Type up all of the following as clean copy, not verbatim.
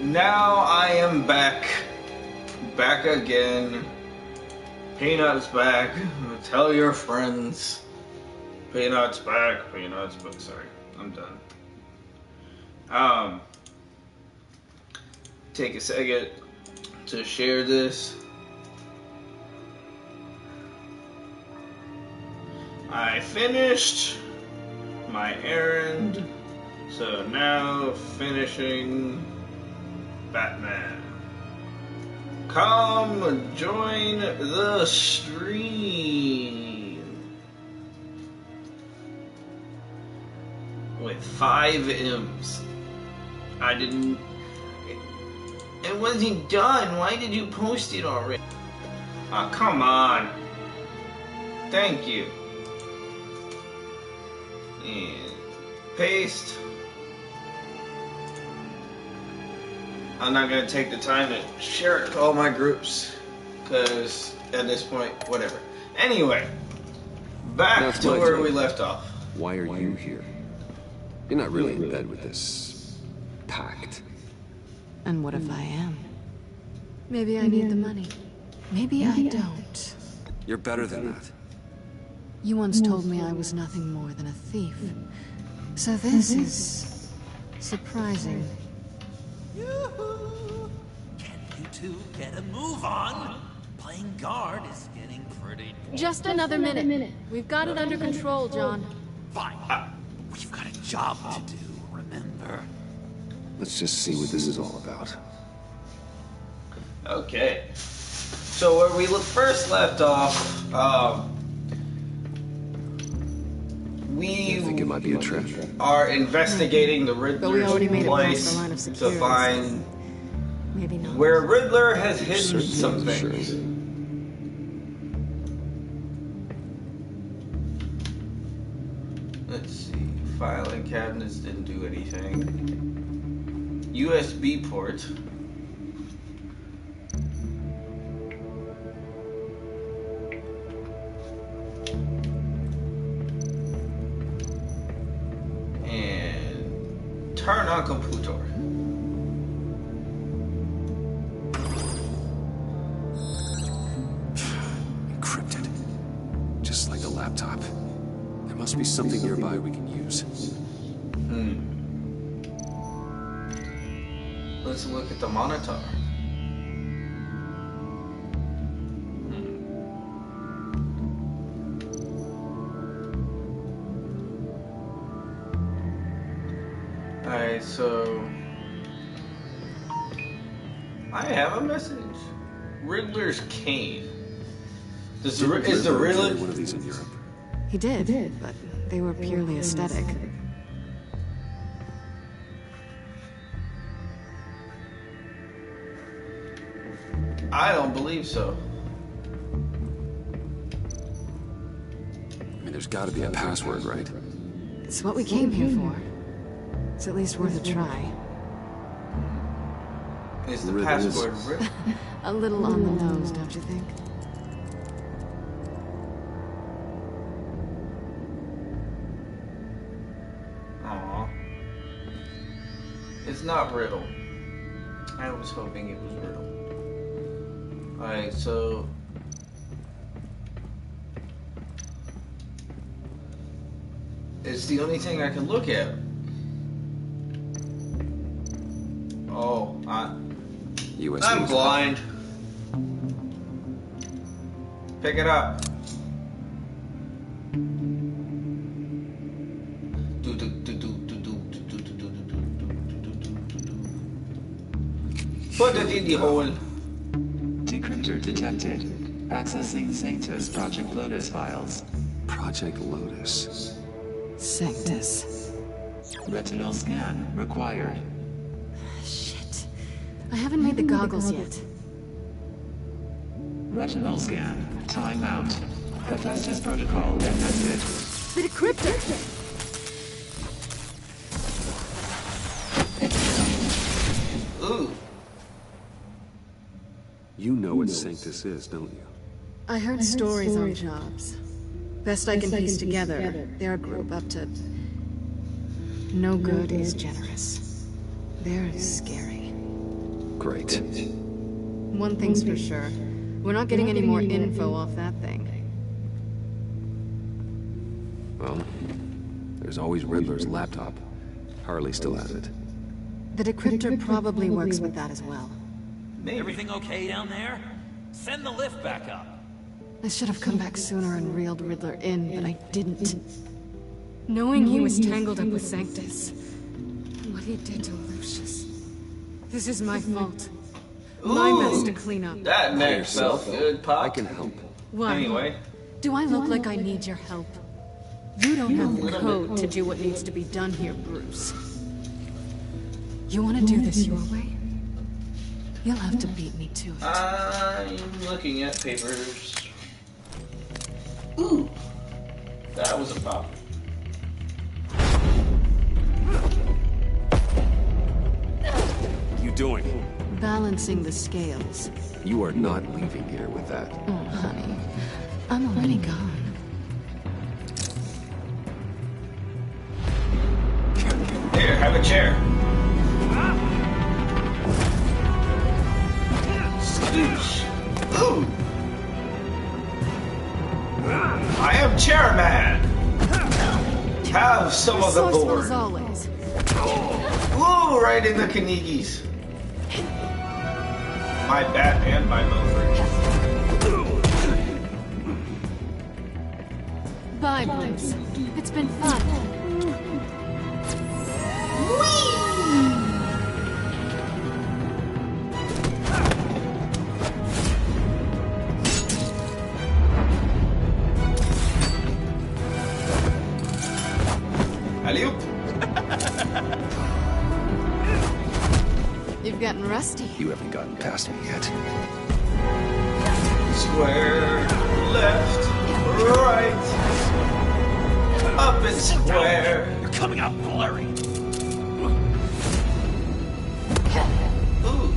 Now I am back. Back again. Peanut's back. Tell your friends. Peanut's back. Peanut's back. Sorry, I'm done. Take a second to share this. I finished my errand, so now finishing BatMan. Come join the stream with 5 M's. I didn't. It wasn't done. Why did you post it already? Oh, come on. Thank you. And paste. I'm not going to take the time to share it to all my groups, because at this point, whatever. Anyway, back to where we left off. Why are you here? You're not really in bed with this pact. And what if I am? Maybe I need the money. Maybe I don't. You're better than that. You once told me I was nothing more than a thief. So this is surprising. Yoo-hoo! Can you two get a move on? Playing guard is getting pretty... Just another minute. We've got it under control, John. Fine. We've got a job to do, remember? Let's just see what this is all about. Okay. So where we first left off, we think it might be a trap. Are investigating the Riddler's place to find Maybe not. where Riddler has hidden some things. Let's see. Filing cabinets didn't do anything. USB port. And turn on computer. Encrypted. Just like the laptop. There must be something nearby we can use. Let's look at the monitor. Alright, so I have a message. Riddler's cane. Is the Riddler one of these in Europe? He did, but they were purely aesthetic. I don't believe so. I mean, there's got to be a password, right? It's what we came here for. It's at least worth a try. Is the password Riddler? A little on the nose, don't you think? Aww. It's not Riddle. I was hoping it was Riddle. Alright, so it's the only thing I can look at. Oh, I'm blind. Pick it up. Put it in the hole. Decryptor detected. Accessing Sanctus Project Lotus files. Project Lotus. Sanctus. Retinal scan required. Shit. I haven't made the goggles yet. Retinal scan. Timeout. Hephaestus protocol detected. The decryptor! Ooh. You know what Sanctus is, don't you? I heard stories on jobs. Best I can piece together, they're a group up to... No good is generous. They're scary. Great. One thing's for sure. We're not getting any more info off that thing. Well, there's always Riddler's laptop. Harley still has it. The decryptor probably works with that as well. Maybe. Everything okay down there? Send the lift back up. I should have come back sooner and reeled Riddler in, but I didn't. Knowing he was tangled up with Sanctus, and what he did to Lucius. This is my fault. My mess to clean up. That neck felt good, Pop. I can help. Why? Anyway. Do I look like I need your help? You don't have the code to do what needs to be done here, Bruce. You want to do this your way? You'll have to beat me to it. I'm looking at papers. Ooh. That was a pop. What are you doing? Balancing the scales. You are not leaving here with that. Oh, honey. I'm already gone. Here, have a chair. Scooch. Ooh. I am chairman. Have some of the Resourceful board. as always. Ooh, right in the Kanigis. My Batman, my Verge. Bye, Bruce. It's been fun. Alley-oop. You've gotten rusty. You haven't gotten past me yet. Square, left, right, up and square. You're coming out blurry. Ooh.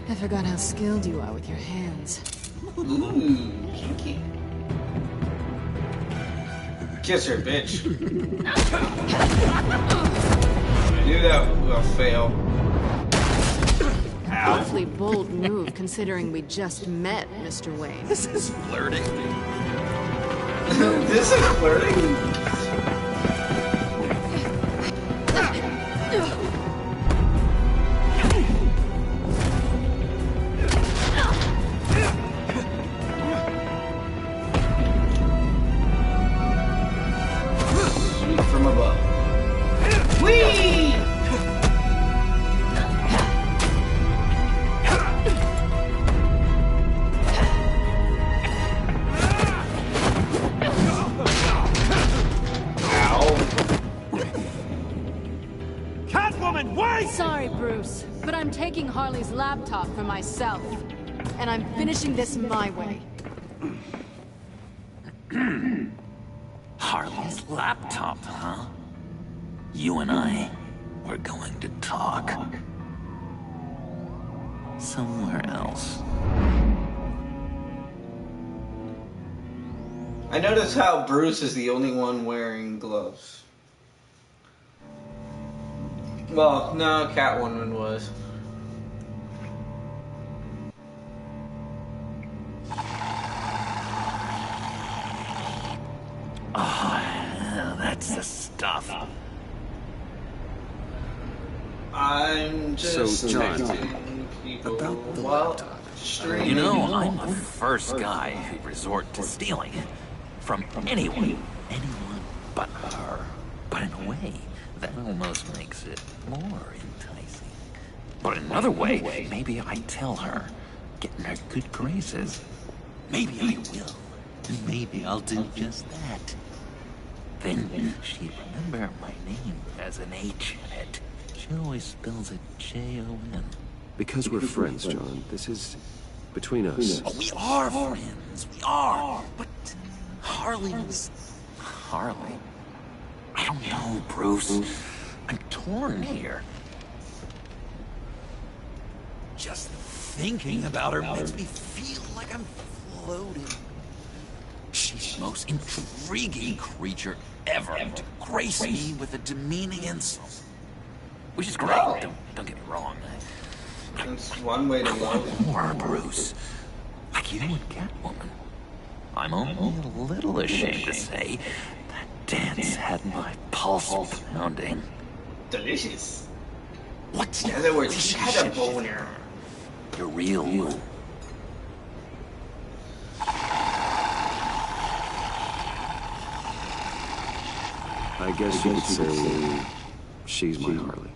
I forgot how skilled you are with your hands. Ooh, kinky. Kiss her, bitch. I knew that will fail. Ow. Awfully bold move, considering we just met, Mr. Wayne. This is flirting. This is flirting. Sweep from above. Whee! Catwoman, wait! Sorry, Bruce, but I'm taking Harley's laptop for myself. And I'm finishing this my way. Harley's laptop, huh? You and I, we're going to talk. Somewhere else. I noticed how Bruce is the only one wearing gloves. Well, no, Catwoman was. Oh, that's the stuff. I'm just So, John, texting people about the while laptop. streaming. You know, I'm the first guy who resort to stealing from anyone but her. But in a way, that almost makes it more enticing. But in another way, maybe I tell her, get in her good graces. Maybe I will. And maybe I'll do just that. Then she'd remember my name as an H in it. She always spells it J-O-N. Because we're friends, John, this is between us. Oh, we are friends. We are. But Harley's Harley. I don't know, Bruce. I'm torn here. Just thinking about her makes me feel like I'm floating. She's the most intriguing creature ever to grace me with a demeaning insult. Which is great, don't get me wrong. It's one way to love. More, Bruce. Like you and Catwoman. I'm only a little ashamed to say that dance had my pulse pounding. Delicious. What's In other words, she had a boner. You're real you. I guess you could say she's my Harley.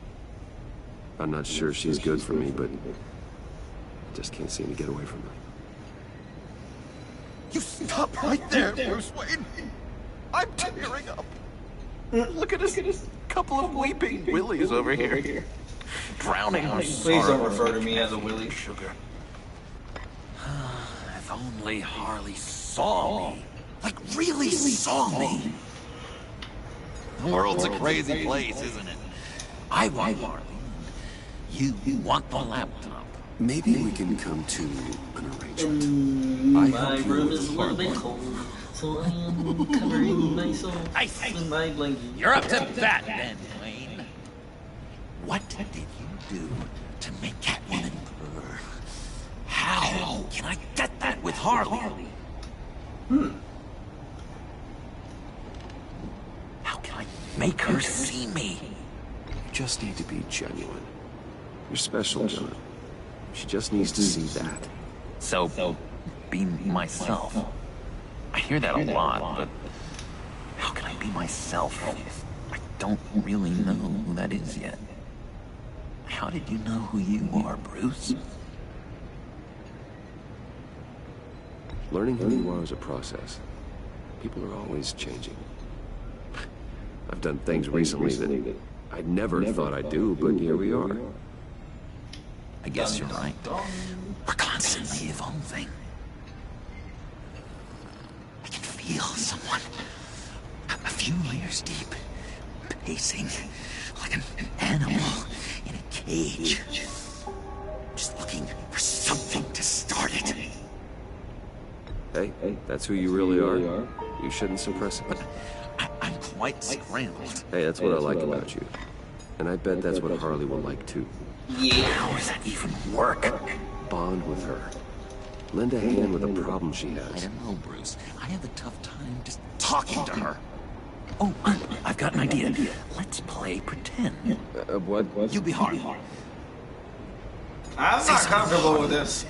I'm not sure she's good for me, but I just can't seem to get away from her. You stop right there, Bruce Wayne. I'm tearing up. Look at this couple of weeping willies over here. Drowning our Please don't sorrow. refer to me as a willy. Sugar. If only Harley saw me. Like, really saw me. The world's a crazy place, isn't it? I want Harley. You want the laptop. Maybe we can come to an arrangement. My room is a little bit cold, so I am covering myself in my blanket. You're up to bat then, Wayne. What did you do to make Catwoman purr? How can I get that with Harley? How can I make her see me? You just need to be genuine. You're special, John. She just needs to see that. So, be myself. I hear that a lot, but how can I be myself if I don't really know who that is yet? How did you know who you are, Bruce? Learning who you are is a process. People are always changing. I've done things recently that I never thought I'd do, but here we are. I guess you're right. We're constantly evolving. I can feel someone a few layers deep, pacing like an animal in a cage. Just looking for something to start it. Hey, that's who you really are. You shouldn't suppress it. I'm quite scrambled. Hey, that's what I like about you. And I bet that's what Harley will like too. How does that even work? Bond with her. Lend a hand with a problem she I has. don't know, Bruce. I have a tough time just talking to her. Oh, I've got an idea. Let's play pretend. What? You be Harley. I'm not comfortable with this.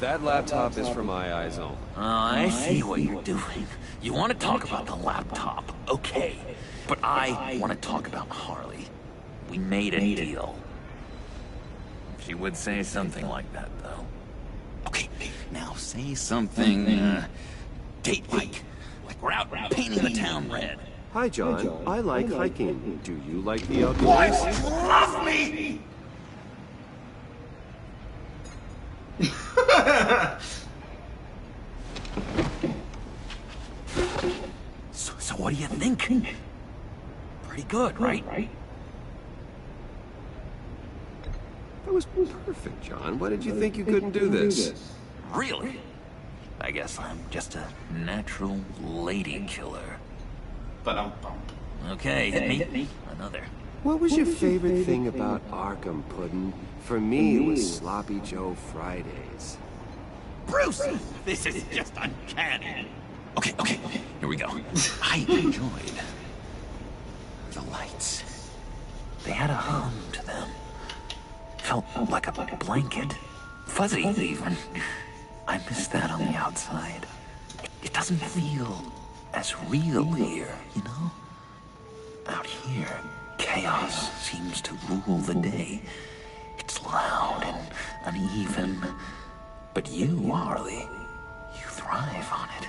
That laptop is for my eyes only. I see what you're doing. You want to talk about the laptop, okay. But I want to talk about Harley. We made a deal. She would say something like that, though. Okay, now say something, date-like. Like we're out painting the town red. Hi, John. I like hiking. Do you like the outdoors? Love me! So what do you think? Pretty good, right? That was perfect, John. Why did you think you couldn't do this? Really? I guess I'm just a natural lady killer. But Okay, hit me. Another. What was your favorite thing about Arkham Puddin'? For me, it was Sloppy Joe Fridays. Bruce! This is just uncanny. Okay, here we go. I enjoyed the lights. They had a hum to them. Felt like a blanket. Fuzzy, even. I miss that on the outside. It doesn't feel as real here, you know? Out here, chaos seems to rule the day. It's loud and uneven. But you, Harley, you thrive on it.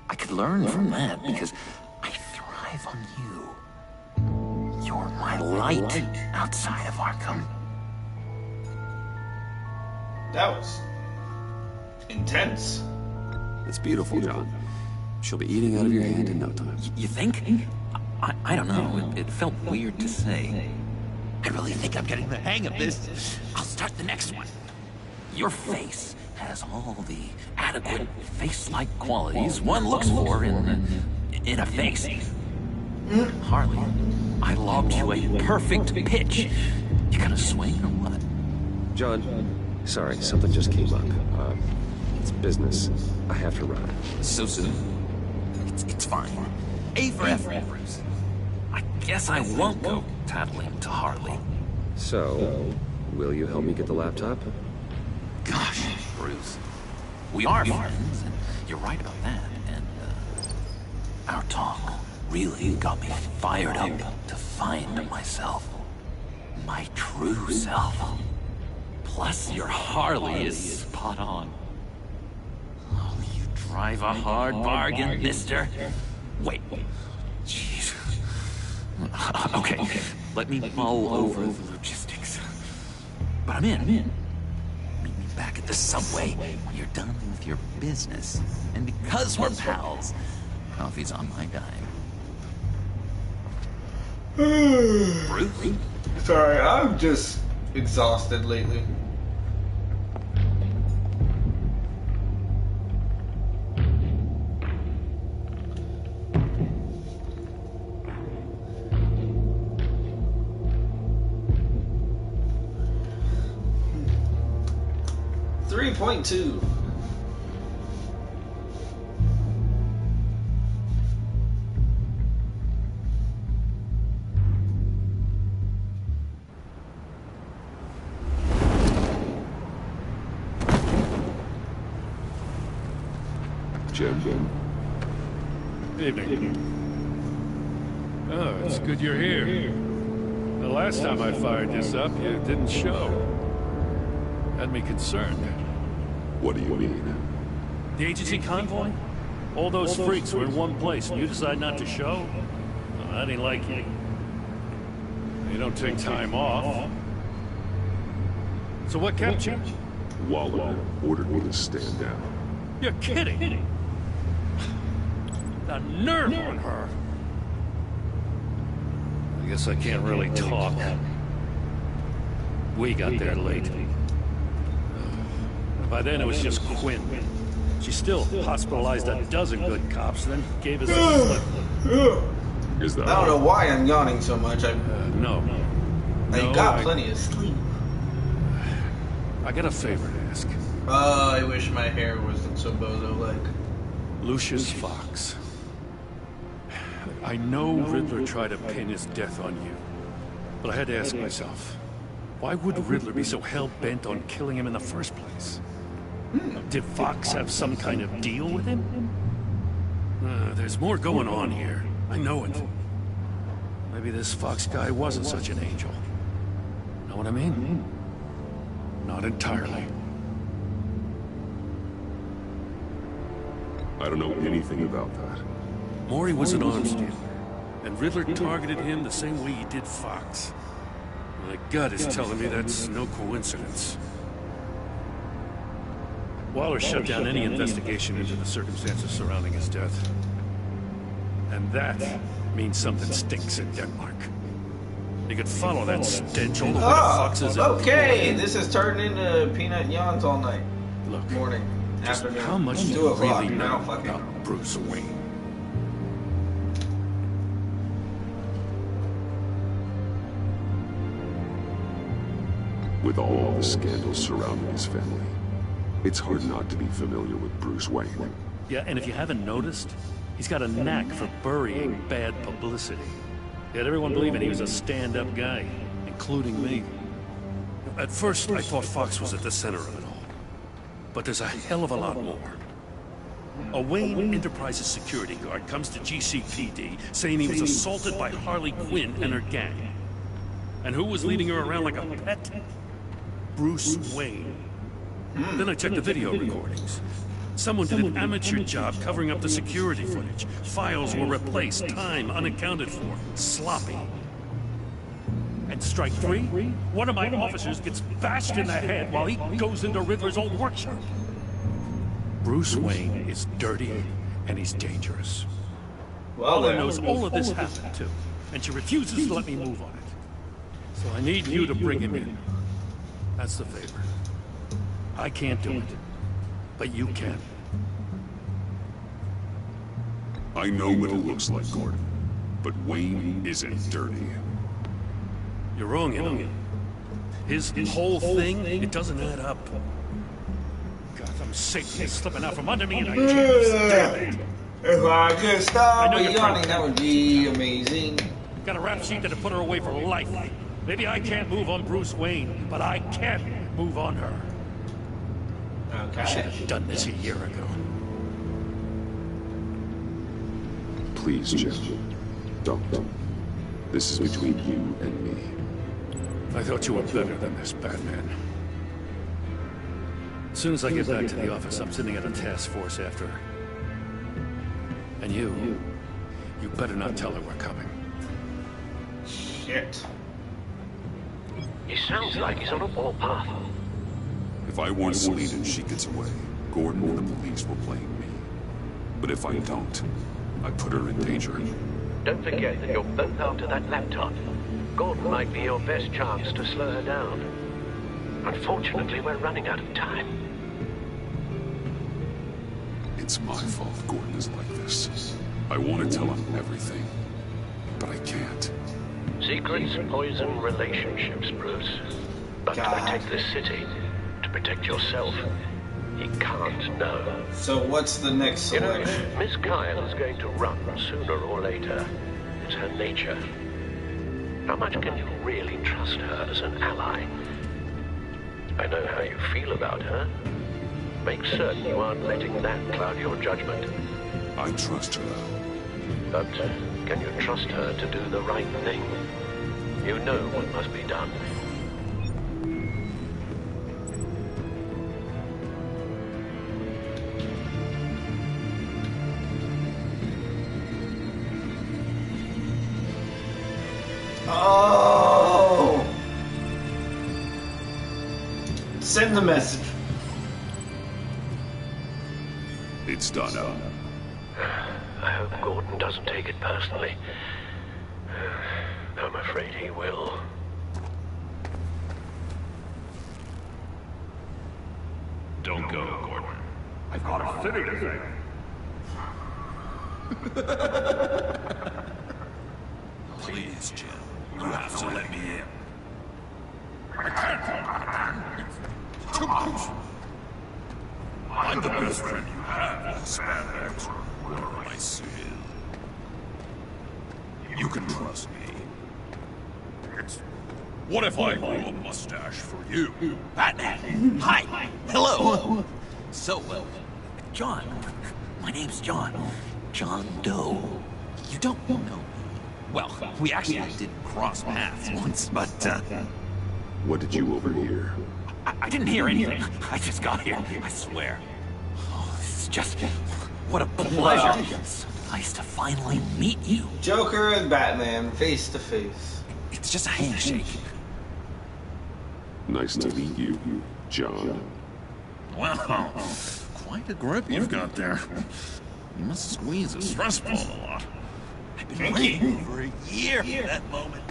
I could learn from that because I thrive on you. You're my light outside of Arkham. that was intense. It's beautiful, John. She'll be eating out of your hand in no time. You think? I don't know. It felt weird to say. I really think I'm getting the hang of this. I'll start the next one. Your face has all the adequate face-like qualities one looks for in a face. Harley, I lobbed you a perfect pitch. You gonna swing or what? John, sorry, something just came up. It's business. I have to run. So soon? It's fine. A for effort, Bruce. I guess I won't go tattling to Harley. So, will you help me get the laptop? Gosh, Bruce. We are friends, and you're right about that. And, our talk really got me fired up to find myself. My true self. Plus, your Harley is spot on. Oh, you drive a hard bargain, mister. Wait. Jeez. Okay, let me mull over the logistics. But I'm in. Meet me back at the subway when you're done with your business. And because we're pals, coffee's on my dime. Bruce? Sorry, I'm just exhausted lately. .2. Jim. Evening. Oh, it's good you're here. The last time I fired this up, you didn't show. Had me concerned. What do you mean? The agency convoy? All those freaks were in one place, and you decide not to show? Well, I didn't like you. You don't take time off. So what kept you? Waller ordered me to stand down. You're kidding. The nerve on her. I guess I can't really talk. We got there late. By then it was just Quinn. She still hospitalized a dozen good cops, then gave us a slip. Is that I don't know why I'm yawning so much. No. I got plenty of sleep. I got a favor to ask. Oh, I wish my hair wasn't so bozo-like. Lucius Fox. I know Riddler tried to pin his death on you, but I had to ask myself, why would Riddler be so hell-bent on killing him in the first place? Did Fox have some kind of deal with him? There's more going on here. I know it. Maybe this Fox guy wasn't such an angel. Know what I mean? Not entirely. I don't know anything about that. Maury was an arms dealer, and Riddler targeted him the same way he did Fox. My gut is telling me that's no coincidence. Waller shut down any investigation into the circumstances surrounding his death. And that means something stinks in Denmark. You could follow that stench all the way to Fox's... Okay, this is turning into peanut yawns all night. Look, Morning, just afternoon, how much do 2 you o'clock, really know now fucking. about Bruce Wayne? With all the scandals surrounding his family, it's hard not to be familiar with Bruce Wayne. Yeah, and if you haven't noticed, he's got a knack for burying bad publicity. He had everyone believing he was a stand-up guy, including me. At first, I thought Fox was at the center of it all. But there's a hell of a lot more. A Wayne Enterprises security guard comes to GCPD saying he was assaulted by Harley Quinn and her gang. And who was leading her around like a pet? Bruce Wayne. Then I checked the video recordings. Someone did an amateur job covering up the security footage. Files were replaced, time unaccounted for, sloppy. And strike 3, one of my officers gets bashed in the head while he goes into Riddler's old workshop. Bruce Wayne is dirty and he's dangerous. Well, Mother then. knows all of this happened, too. And she refuses to let me move on it. So I need you to bring him in. That's the favor. I can't do it. But you can. I know what it looks like, Gordon. But Wayne isn't dirty. You're wrong, you know. His whole thing, it doesn't add up. Gotham Satan is slipping out from under me and I can't stand it. If I could stop I know you're yawning, proud. that would be amazing. Got a rap sheet that'll put her away for life. Maybe I can't move on Bruce Wayne, but I can move on her. I should Okay. have done this a year ago. Please, Jim. Don't. This is between you and me. I thought you were better than this, Batman. As soon as I get back to the office, I'm sitting at a task force after her. And you better not tell her we're coming. Shit. He sounds like he's on a warpath. If I want Selina and she gets away, Gordon and the police will blame me. But if I don't, I put her in danger. Don't forget that you're both after that laptop. Gordon might be your best chance to slow her down. Unfortunately, we're running out of time. It's my fault Gordon is like this. I want to tell him everything, but I can't. Secrets poison relationships, Bruce. But to protect this city, to protect yourself, he can't know. So what's the next You know, selection? Miss Kyle is going to run sooner or later. It's her nature. How much can you really trust her as an ally? I know how you feel about her. Make certain you aren't letting that cloud your judgment. I trust her. But can you trust her to do the right thing? You know what must be done. Oh! Send the message. It's done. I hope Gordon doesn't take it personally. I'm afraid he will. Don't go, Gordon. I've got a city to save. Please, Jim. You have to let me in. I can't. It's too much. I'm the best friend you have, Spandex. I see. You can trust me. What if I grew a mustache for you? Batman! Hi! Hello! So, John. My name's John. John Doe. You don't know. Well, we actually did cross paths once, but, What did you overhear? I didn't hear anything. I just got here, I swear. Oh, this is just... What a pleasure. So nice to finally meet you. Joker and Batman, face to face. It's just a handshake. Nice to meet you, John. Wow, quite a grip you've got there. You must squeeze a stress ball a lot. I've been waiting for a year for that moment.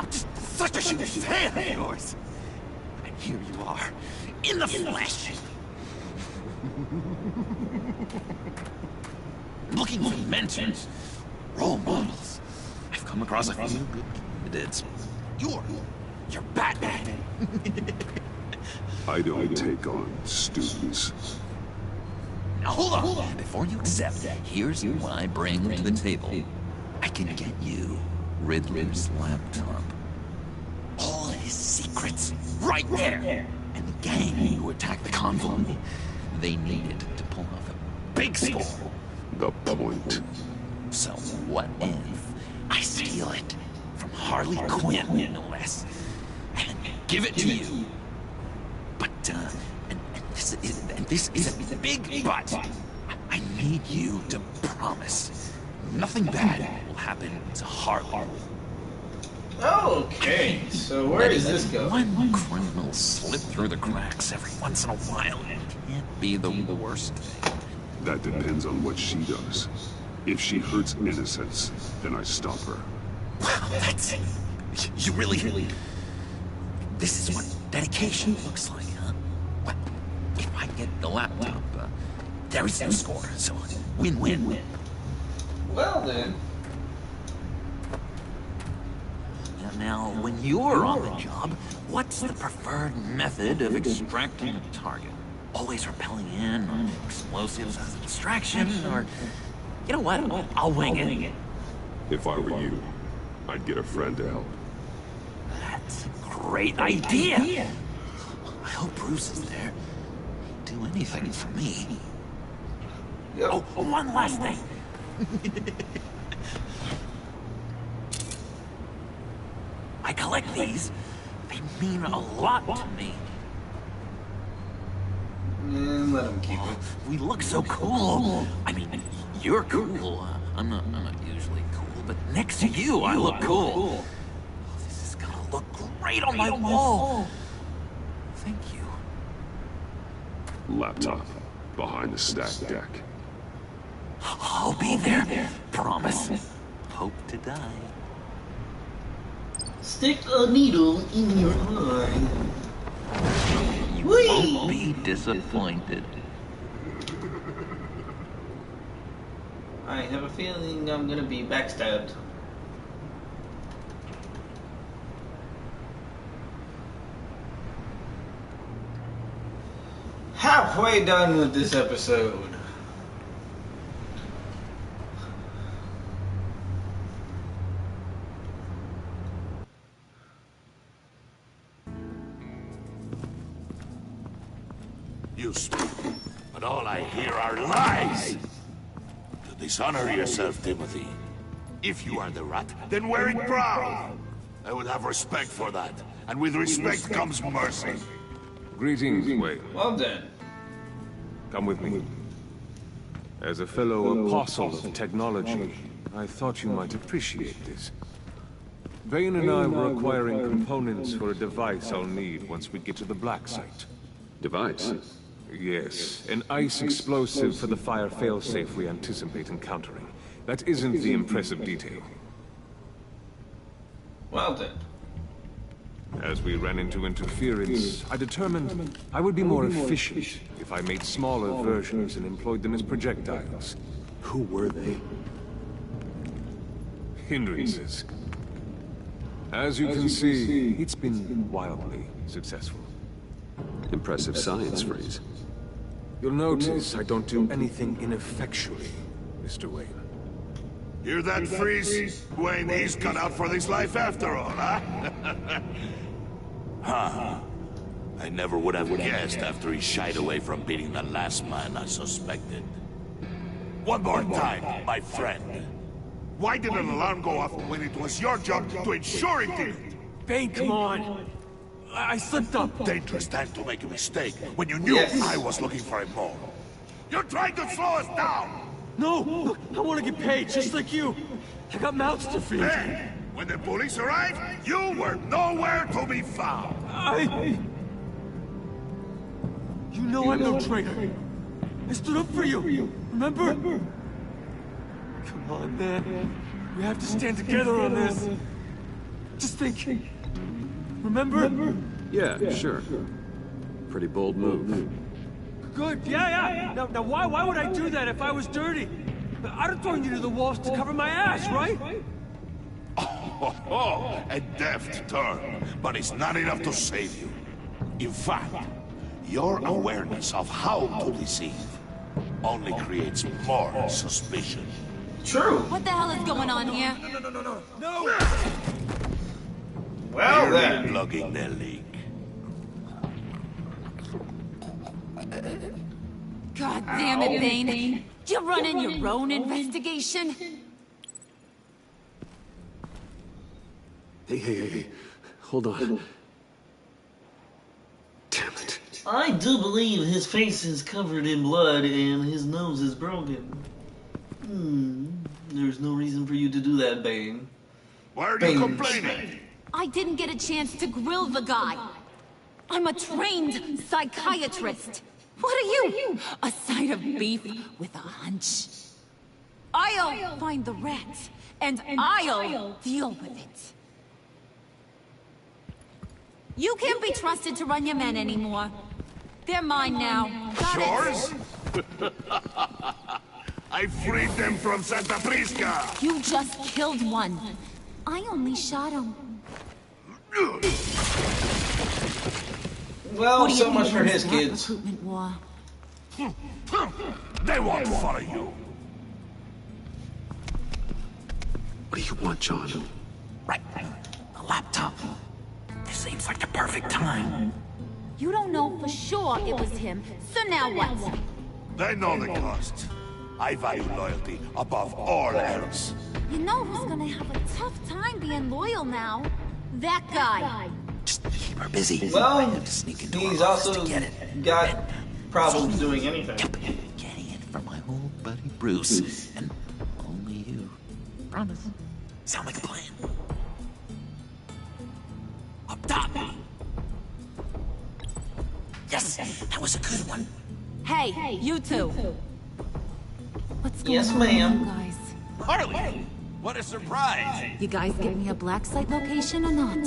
I'm just such a huge fan of yours. And here you are, in the flesh. Looking for mentors, role models. I've come across a few good candidates. You're Batman. I don't take on students. Now hold on. Before you accept, here's what I bring to the table. I can get you Riddler's laptop. All his secrets, right there. And the gang who attacked the convoy, they needed to pull off a big score. The point. So what if I steal it from Harley Quinn, no less, and give it to you? But, and this is a big but. I need you to promise nothing bad will happen to Harley. Okay, so where does this go? One criminal slip through the cracks every once in a while. It can't be the worst thing. That depends on what she does. If she hurts innocents, then I stop her. Wow, that's... You really... This is what dedication looks like, huh? Well, if I get the laptop, there is no score, so win-win. Well then. Now, when you're on the job, what's the preferred method of extracting a target? Always rappelling in on explosives as a distraction, or... You know what? I'll wing it. If I were you, I'd get a friend to help. That's a great idea! I hope Bruce is there. He'd do anything for me. Yep. Oh, one last thing. I collect these. They mean a lot to me. Let him keep it. We look so cool. I mean, you're cool. I'm not usually cool, but next to you, I look cool. Oh, this is gonna look great on my wall. Thank you. Laptop behind the stack deck. I'll be there. Promise. Hope to die. Stick a needle in your eye. You won't be disappointed. I have a feeling I'm gonna be backstabbed. Halfway done with this episode. You speak, but all I hear are lies! To dishonor yourself, Timothy. If you are the rat, then wear it proud! I would have respect for that, and with respect comes mercy. Greetings, Wayne. Well then. Come with me. As a fellow apostle of technology, I thought you might appreciate this. Vane and I were acquiring components for a device I'll need once we get to the black site. Device? Yes, an ice explosive for the fire failsafe we anticipate encountering. That isn't the impressive detail. Well then. As we ran into interference, I determined I would be more efficient if I made smaller versions and employed them as projectiles. Who were they? Hindrances. As you can see, it's been wildly successful. Impressive science, Freeze. You'll notice I don't do anything ineffectually, Mr. Wayne. Hear that, Freeze? Wayne, he's cut out for this life after all, huh? Huh. I never would have guessed after he shied away from beating the last man I suspected. One more time, my friend. Why did an alarm go off when it was your job to ensure it didn't? Vane, come on! I slipped up! Dangerous time to make a mistake when you knew I was looking for a mole. You're trying to slow us down! No! Look, I want to get paid, just like you! I got mouths to feed! Then, when the police arrived, you were nowhere to be found! You know I'm no traitor! I stood up for you! Remember? Come on, man. We have to stand together on this! Just think... Remember? Yeah, sure. Pretty bold move. Good, yeah. Now why would I do that if I was dirty? I'd have thrown you to the walls to cover my ass, right? Oh, a deft turn, but it's not enough to save you. In fact, your awareness of how to deceive only creates more suspicion. True. What the hell is going on here? No! Well then. Plugging the leak. God damn it, Vane. You're running your own investigation? Hey. Hold on. Damn it. I do believe his face is covered in blood and his nose is broken. There's no reason for you to do that, Bane. Why are you complaining? I didn't get a chance to grill the guy. I'm a trained psychiatrist. What are you? A side of beef with a hunch. I'll find the rats, and I'll deal with it. You can't be trusted to run your men anymore. They're mine now. Got Yours? I freed them from Santa Prisca! You just killed one. I only shot him. Well, so much for his kids. Recruitment war. They won't follow you. What do you want, John? Right. The laptop. This seems like the perfect time. You don't know for sure it was him, so now what? They know the cost. I value loyalty above all else. You know who's gonna have a tough time being loyal now? That guy. Just keep her busy. Well, he's also got problems doing anything. Getting it from my old buddy Bruce, and only you. Promise. Sound like a plan. Up top. Yes, that was a good one. Hey, you two. What's going Yes, on, ma'am. you guys? Harley! What a surprise! You guys give me a black site location or not?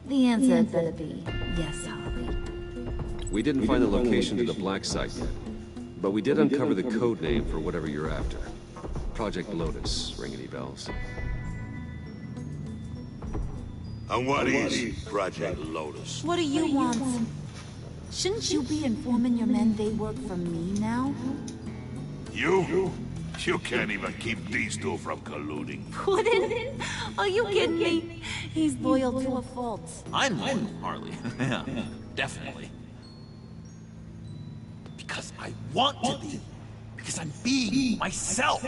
The answer better be yes, Harley. We didn't find the location to the black site yet, but we did uncover the code name for whatever you're after. Project Lotus. Ring any bells? And what is Project Lotus? What do you want? Shouldn't you be informing your men they work for me now? You? You can't even keep these two from colluding. Puddin'? Are you kidding me? He's loyal to a fault. I'm loyal, Harley. Yeah, definitely. Because I want to be. Because I'm being myself.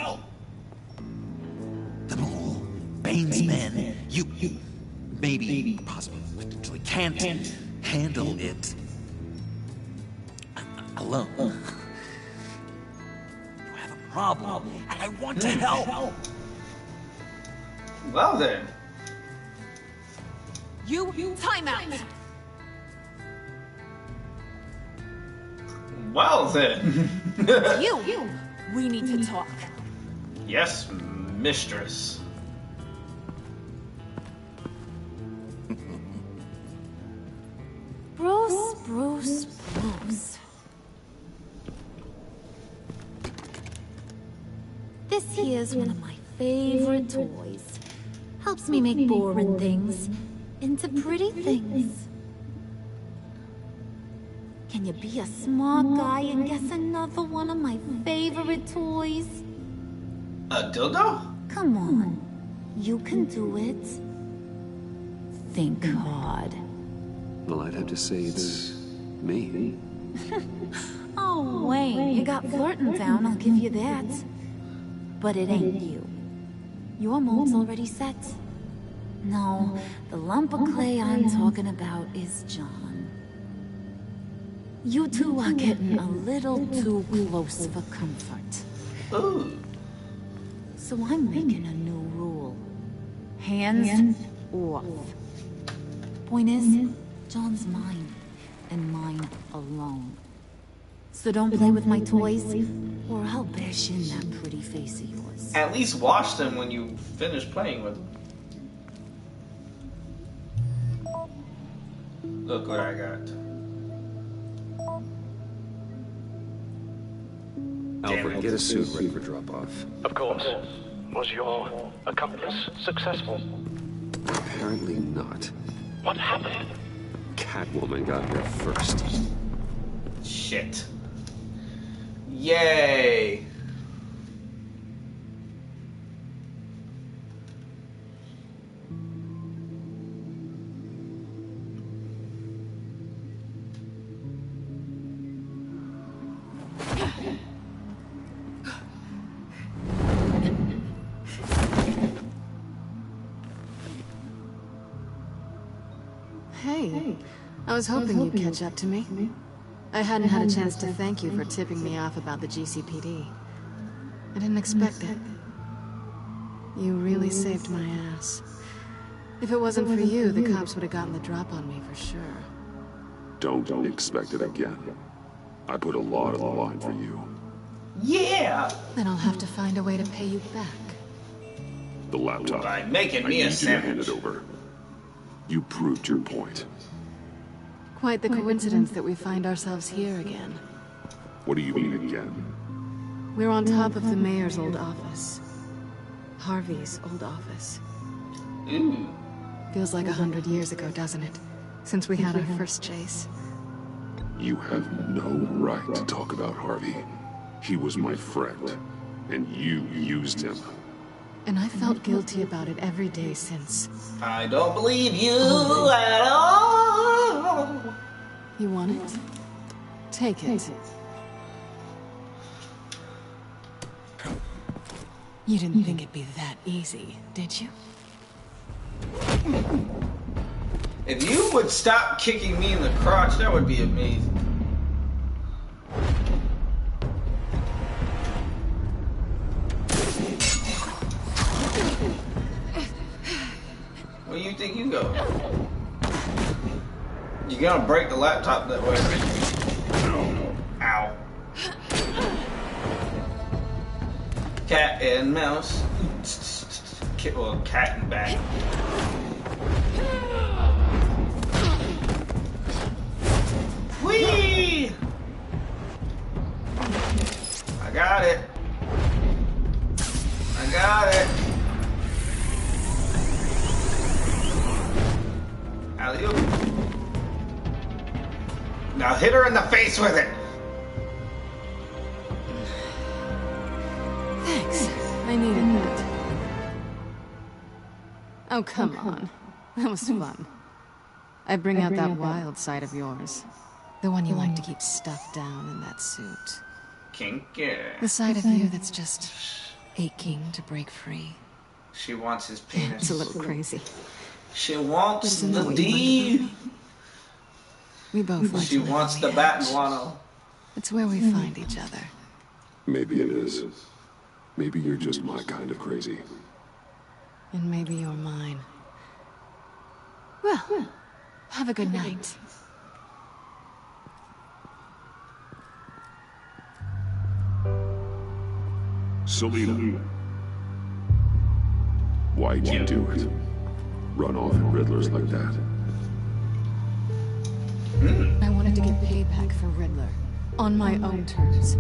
The mole, Bane's men, you maybe, possibly, potentially can't handle it alone. You have a problem, and I want to help. Well then. You time out. Well then. We need to talk. Yes, mistress. Bruce. This here's one of my favorite toys. Helps me make boring things into pretty things. Can you be a smart guy and guess another one of my favorite toys? A dildo? Come on. You can do it. Think hard. Well, I'd have to say it's me. Oh, wait. You got flirting down, I'll give you that. But it ain't you. Your mold's already set. No, the lump of clay I'm talking about is John. You two are getting a little too close for comfort. Ooh. So I'm making a new rule. Hands off. Point is, John's mine, and mine alone. So don't play with my toys, or I'll bash in that pretty face of yours. At least wash them when you finish playing with them. Look what I got. Alfred, get a suit ready for drop-off. Of course. Was your accomplice successful? Apparently not. What happened? Catwoman got here first. Shit. Yay. Hey, I was hoping you'd catch up to me. I hadn't had a chance to thank you for tipping me off about the GCPD. I didn't expect it. You really saved my ass. If it wasn't for you, the cops would have gotten the drop on me for sure. Don't expect it again. I put a lot on the line for you. Yeah! Then I'll have to find a way to pay you back. The laptop. By making I me a need you to hand sandwich. it over. You proved your point. Quite the coincidence that we find ourselves here again. What do you mean again? We're on top of the mayor's old office. Harvey's old office. Ooh. Feels like 100 years ago, doesn't it? Since we had our first chase. You have no right to talk about Harvey. He was my friend, and you used him. And I felt guilty about it every day since. I don't believe you at all. You want it? Take it. You didn't think it'd be that easy, did you? If you would stop kicking me in the crotch, that would be amazing. Where do you think you go? You're gonna break the laptop that way. Ow. Cat and mouse. Well, cat and bat. Whee! I got it. I got it. Alley-oop. Now hit her in the face with it. Thanks. I needed that. Oh, come on. That was fun. I bring out that wild side of yours. The one you like to keep stuffed down in that suit. Kinky. The side of you that's just aching to break free. She wants his penis. It's a little crazy. She wants Isn't that the what you like D. about me? We both like She to live wants on the edge. Batman. It's where we find each other. Maybe it is. Maybe you're just my kind of crazy. And maybe you're mine. Well, have a good night. Selena. Why'd you do it? Run off at Riddlers like that? I wanted to get payback for Riddler. On my own terms.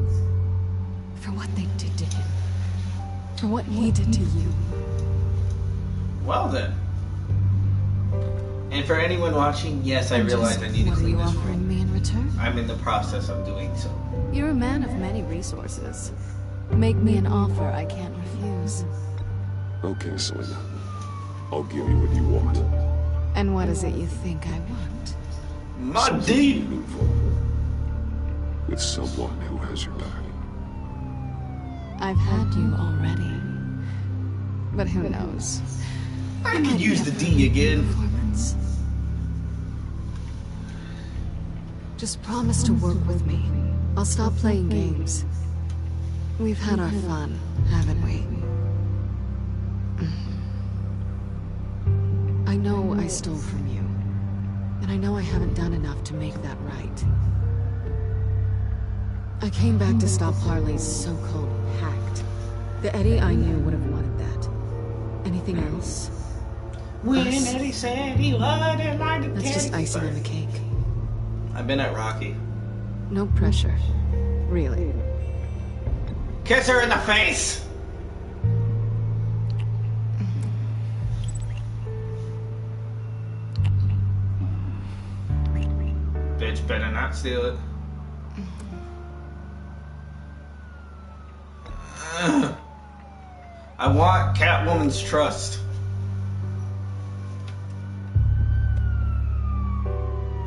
For what they did to him. For what he did to you. Well then. And for anyone watching, yes, I realize I need to What are clean you this offering room. me in return? I'm in the process of doing so. You're a man of many resources. Make me an offer I can't refuse. Okay, Selena. I'll give you what you want. And what is it you think I want? My Something D! meaningful. With someone who has your back. I've had you already. But who knows? I could use the D again. Performance. Just promise to work with me. I'll stop playing games. We've had our fun, haven't we? I know I stole from you. And I know I haven't done enough to make that right. I came back to stop Harley's so-called pact. The Eddie I knew would have wanted that. Anything else? When Us? Eddie said he wouldn't like to That's just icing on the cake. I've been at Rocky. No pressure. Really. Kiss her in the face! Bitch better not steal it. I want Catwoman's trust.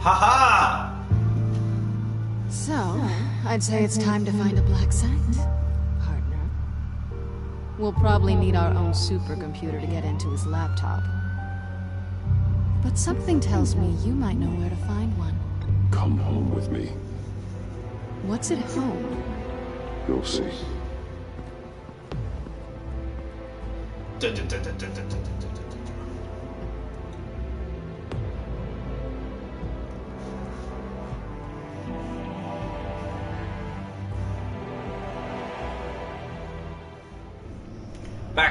Haha! So, I'd say it's time to find a black site, partner. We'll probably need our own supercomputer to get into his laptop. But something tells me you might know where to find one. Come home with me. What's at home? You'll see.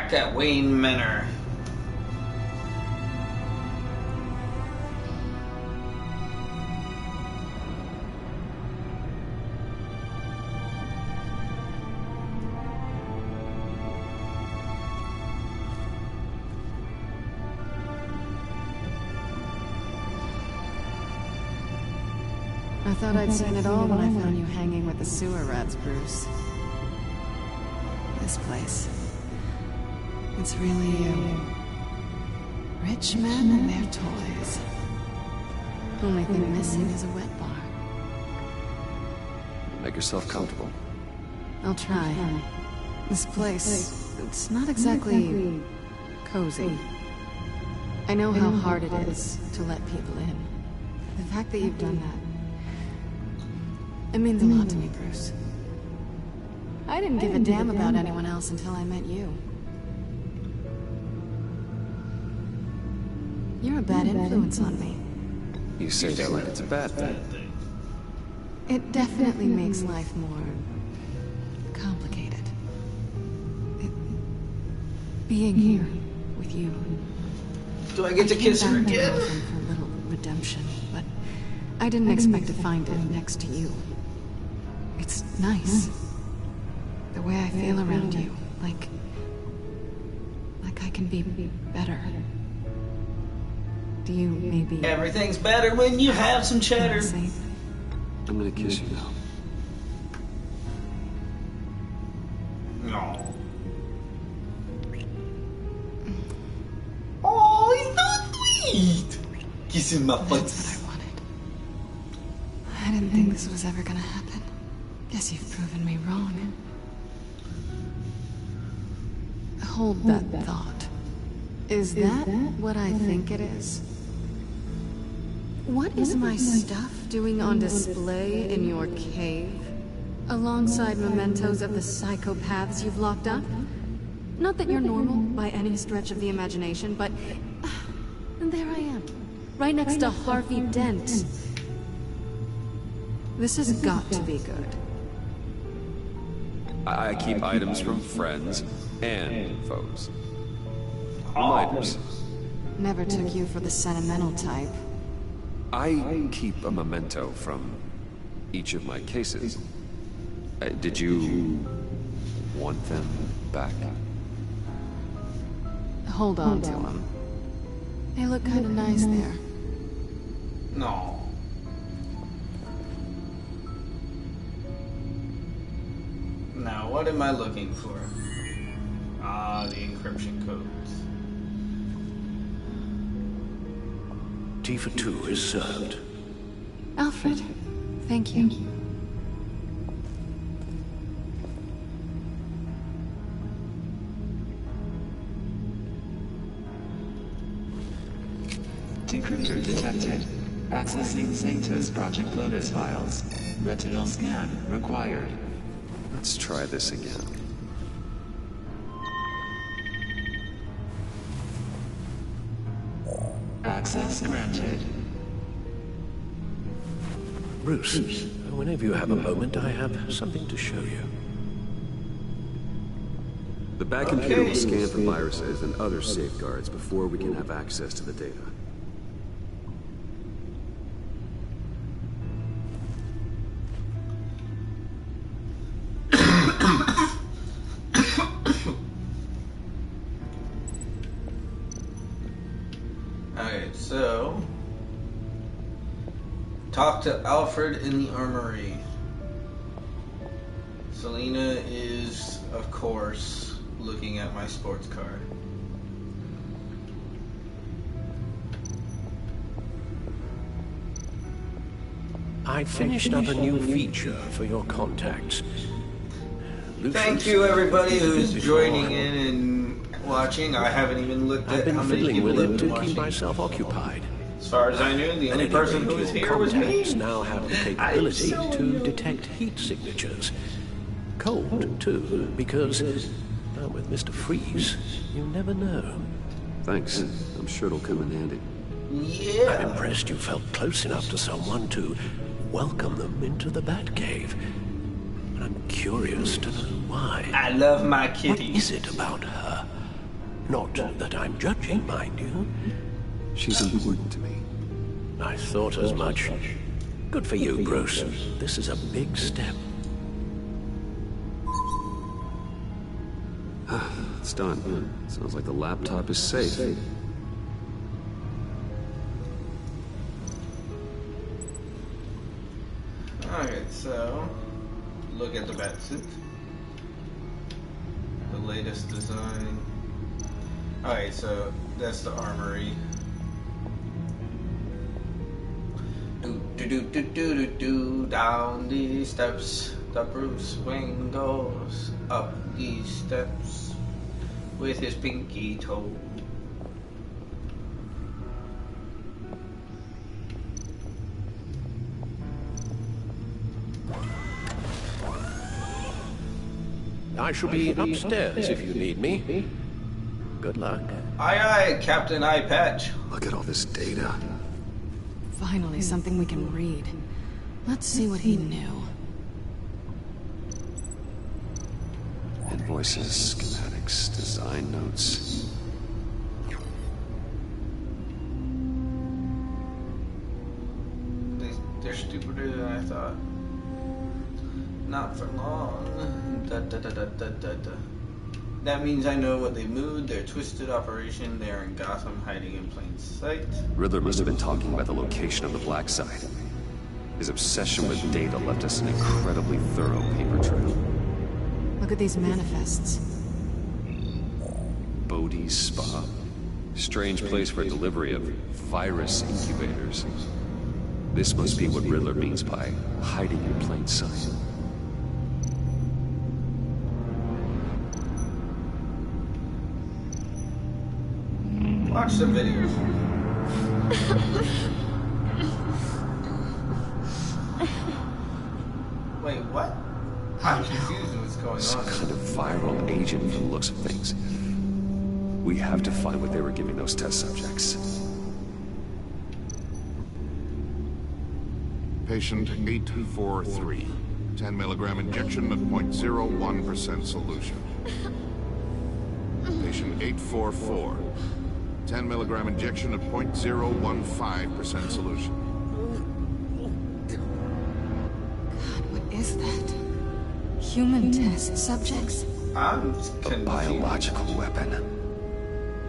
back at Wayne Manor. I thought I'd seen it all when I found you hanging with the sewer rats, Bruce. This place. It's really you. Rich men and their toys. Only thing missing is a wet bar. Make yourself comfortable. I'll try. This place, it's not exactly cozy. I know how hard it is to let people in. The fact that you've done that, it means a lot to me, Bruce. I didn't give a damn about anyone else until I met you. You're a bad influence on me. You say that like it's a bad thing. It definitely makes life more complicated. Being here with you. Do I get to kiss her again? For a little redemption, but I didn't expect to find it next to you. It's nice. The way I feel around you, like I can be better. Do you maybe... Everything's better when you have some cheddar. I'm gonna kiss you now. No. Oh, he's so sweet. Kissing my foot. That's what I wanted. I didn't think this was ever gonna happen. Guess you've proven me wrong. Hold that thought. Is that what I think it is? What is my stuff doing on display in your cave? Alongside mementos of the psychopaths you've locked up? Not that you're normal by any stretch of the imagination, but... and there I am. Right next to Harvey Dent. This has got to be good. I keep items from friends and foes. Reminders. Never took you for the sentimental type. I keep a memento from each of my cases. Did you want them back? Hold on to them. They look kind of nice there. No. Now, what am I looking for? Ah, the encryption codes. Tea for two is served. Alfred, thank you. Decryptor detected. Accessing Sanctus Project Lotus files. Retinal scan required. Let's try this again. Access granted. Bruce, whenever you have a moment, I have something to show you. The back computer will scan for viruses and other safeguards before we can have access to the data. Alright, so... talk to Alfred in the armory. Selena is, of course, looking at my sports car. I finished up a new feature for your contacts. Thank you, everybody who's joining in and watching. I haven't even looked at how many people have been watching. Keep myself occupied. As far as I knew, the only person who was here was me. Contacts now have the capability to detect heat signatures. Cold, too, because with Mr. Freeze, you never know. Thanks. I'm sure it'll come in handy. Yeah. I'm impressed you felt close enough to someone to welcome them into the Batcave. And I'm curious to know why. I love my kitty. What is it about her Not that I'm judging, mind you. She's important to me. I thought as much. Good for you, Bruce. This is a big step. It's done. Sounds like the laptop is safe. Alright, so look at the batsuit. The latest design. Alright, so that's the armory. Do down these steps. The Bruce Wayne goes up these steps with his pinky toe. I shall be upstairs if you need me. Good luck. Aye aye, Captain Eye Patch. Look at all this data. Finally, something we can read. Let's see what he knew. Invoices, schematics, design notes. They're stupider than I thought. Not for long. That means I know what they moved, their twisted operation. They are in Gotham, hiding in plain sight. Riddler must have been talking about the location of the black site. His obsession with data left us an incredibly thorough paper trail. Look at these manifests. Bodhi's Spa. Strange place for delivery of virus incubators. This must be what Riddler means by hiding in plain sight. Watch some videos. Wait, what? I'm confused with what's going Some on. kind of viral agent from the looks of things. We have to find what they were giving those test subjects. Patient 843. 10 milligram injection at 0.01% solution. Patient 844. 10 milligram injection at 0.015% solution. God, what is that? Human test subjects? I'm A confused. biological weapon.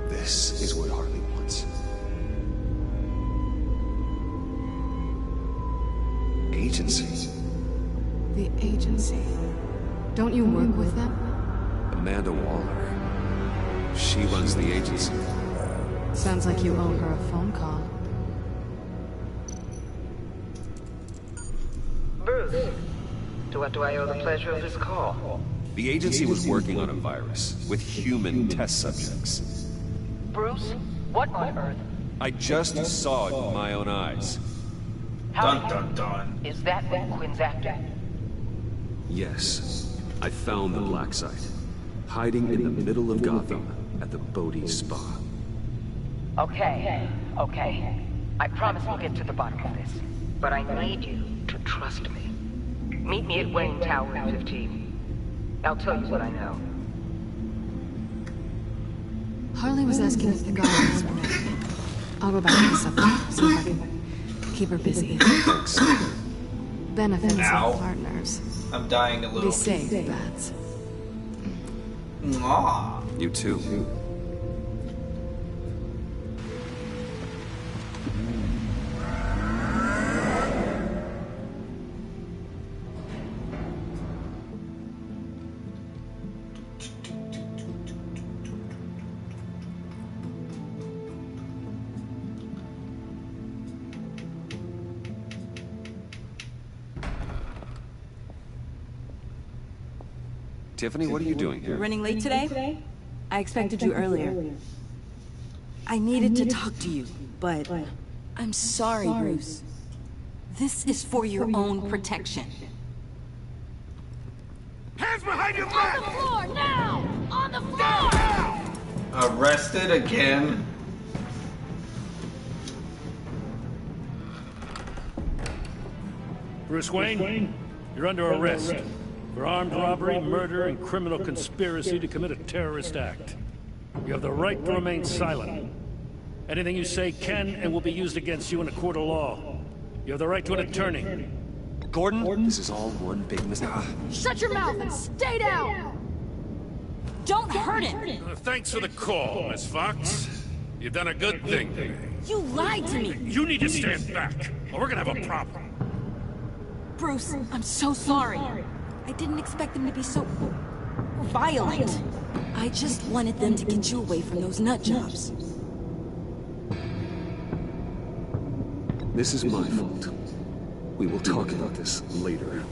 This is what Harley wants. Agency. The agency. Don't you work with them? Amanda Waller. She runs the agency. Sounds like you owe her a phone call. Bruce, to what do I owe the pleasure of this call? The agency was working on a virus with human test subjects. Bruce, what on earth? I just saw it with my own eyes. Dun dun dun. Is that what Quinn's after? Yes, I found the black site, hiding in the middle of Gotham at the Bodhi Spa. Okay. I promise we'll get to the bottom of this. But I need you to trust me. Meet me at Wayne Tower in 15. I'll tell you what I know. Harley was asking if the guard was ready. I'll go back to the subject, see if I can keep her busy. Thanks. Benefits Ow. of partners. I'm dying a little. Be safe, Bats. Mwah. You too. Tiffany, what are you doing here? Running late today? I expected you earlier. I needed to talk to you, but I'm sorry, Bruce. This is for your own protection. Hands behind your back! On the floor, now! On the floor! Arrested again? Bruce Wayne, you're under arrest for armed robbery, murder, and criminal conspiracy to commit a terrorist act. You have the right to remain silent. Anything you say can and will be used against you in a court of law. You have the right to an attorney. Gordon? This is all one big mistake. Shut your mouth and stay down! Don't hurt him! Thanks for the call, Miss Fox. You've done a good thing today. You lied to me! You need to stand back, or we're gonna have a problem. Bruce, I'm so sorry. I didn't expect them to be so... violent. I just wanted them to get you away from those nut jobs. This is my fault. We will talk about this later.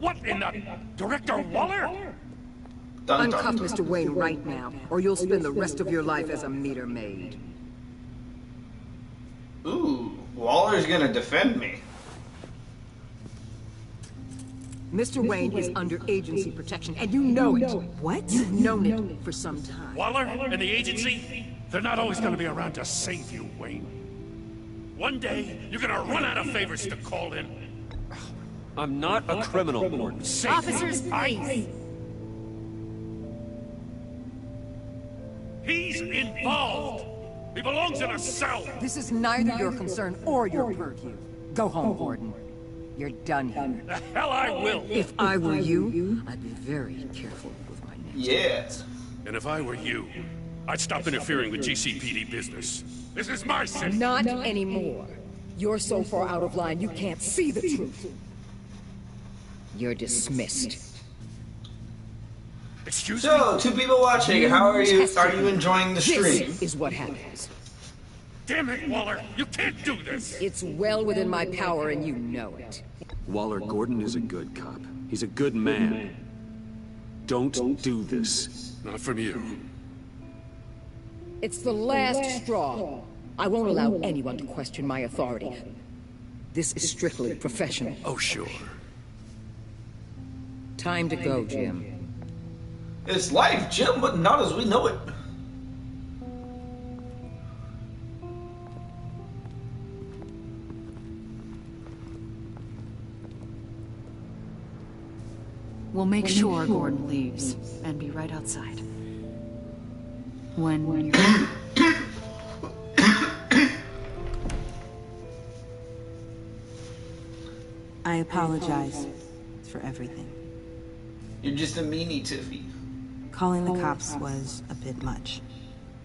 What in the... Director Waller? Uncuff Mr. Wayne right now, or you'll spend the rest of your life as a meter maid. Ooh, Waller's gonna defend me. Mr. Wayne is under agency protection, and you know it. What? You've known it for some time. Waller and the agency? They're not always gonna be around to save you, Wayne. One day, you're gonna run out of favors to call in. I'm not a criminal, Gordon. Officers, please. He's involved. He belongs in a cell. This is neither your concern or your purview. Go home, Gordon. You're done here. The hell I will. If I were you, I'd be very careful with my next Yes. And if I were you, I'd stop interfering with GCPD business. This is my city. Not anymore. You're so far out of line, you can't see the truth. You're dismissed. Excuse So, me? two people watching, how are you? Are you enjoying the stream? This is what happens. Damn it, Waller! You can't do this! It's well within my power, and you know it. Waller, Gordon is a good cop. He's a good man. Don't do this. Not from you. It's the last straw. I won't allow anyone to question my authority. This is strictly professional. Oh, sure. Time to go, Jim. It's life, Jim, but not as we know it. We'll make sure Gordon leaves and be right outside. When you're... I apologize for everything. You're just a meanie, Tiffy. Calling the cops was a bit much.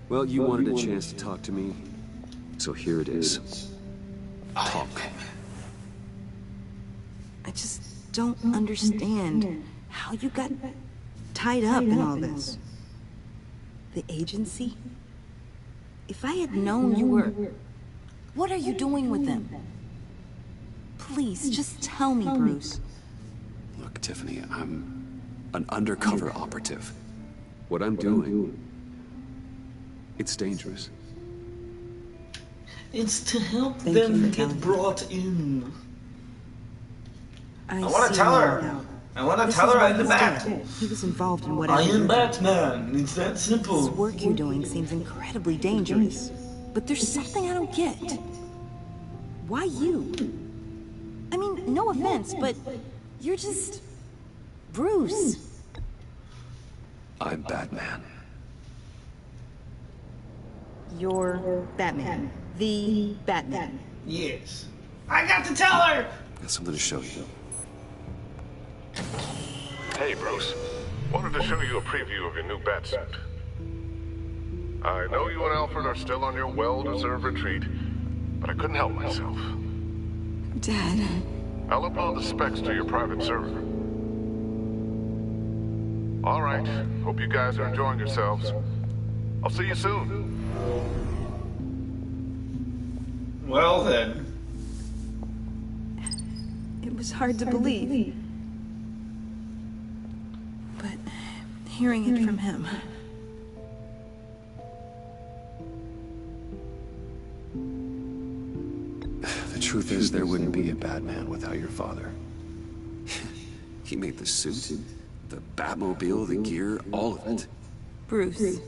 Well, you wanted a chance to talk to me, so here it is. Talk. I just don't understand how you got tied up in all this. The agency? If I had known you were... What are you doing with them? Please, just tell me, Bruce. Look, Tiffany, I'm an undercover operative. What I'm doing, it's dangerous. It's to help Thank them you for get telling brought in. I want to see tell now, her. though. I want to This tell is her why I'm the he's Bat. dead. He was involved in whatever. I am you're doing. Batman. It's that simple. This work you're doing seems incredibly dangerous. But there's something I don't get. Why you? I mean, no offense, but you're just... Bruce. I'm Batman. You're Batman. The Batman. Yes. I got to tell her! Got something to show you. Hey, Bruce. Wanted to show you a preview of your new bat suit. I know you and Alfred are still on your well-deserved retreat, but I couldn't help myself. Dad. I'll upload the specs to your private server. All right. Hope you guys are enjoying yourselves. I'll see you soon. Well then. It was hard to believe. But hearing it from him... The truth is, there wouldn't be a Batman without your father. He made the suit, the Batmobile, the gear, all of it. Bruce.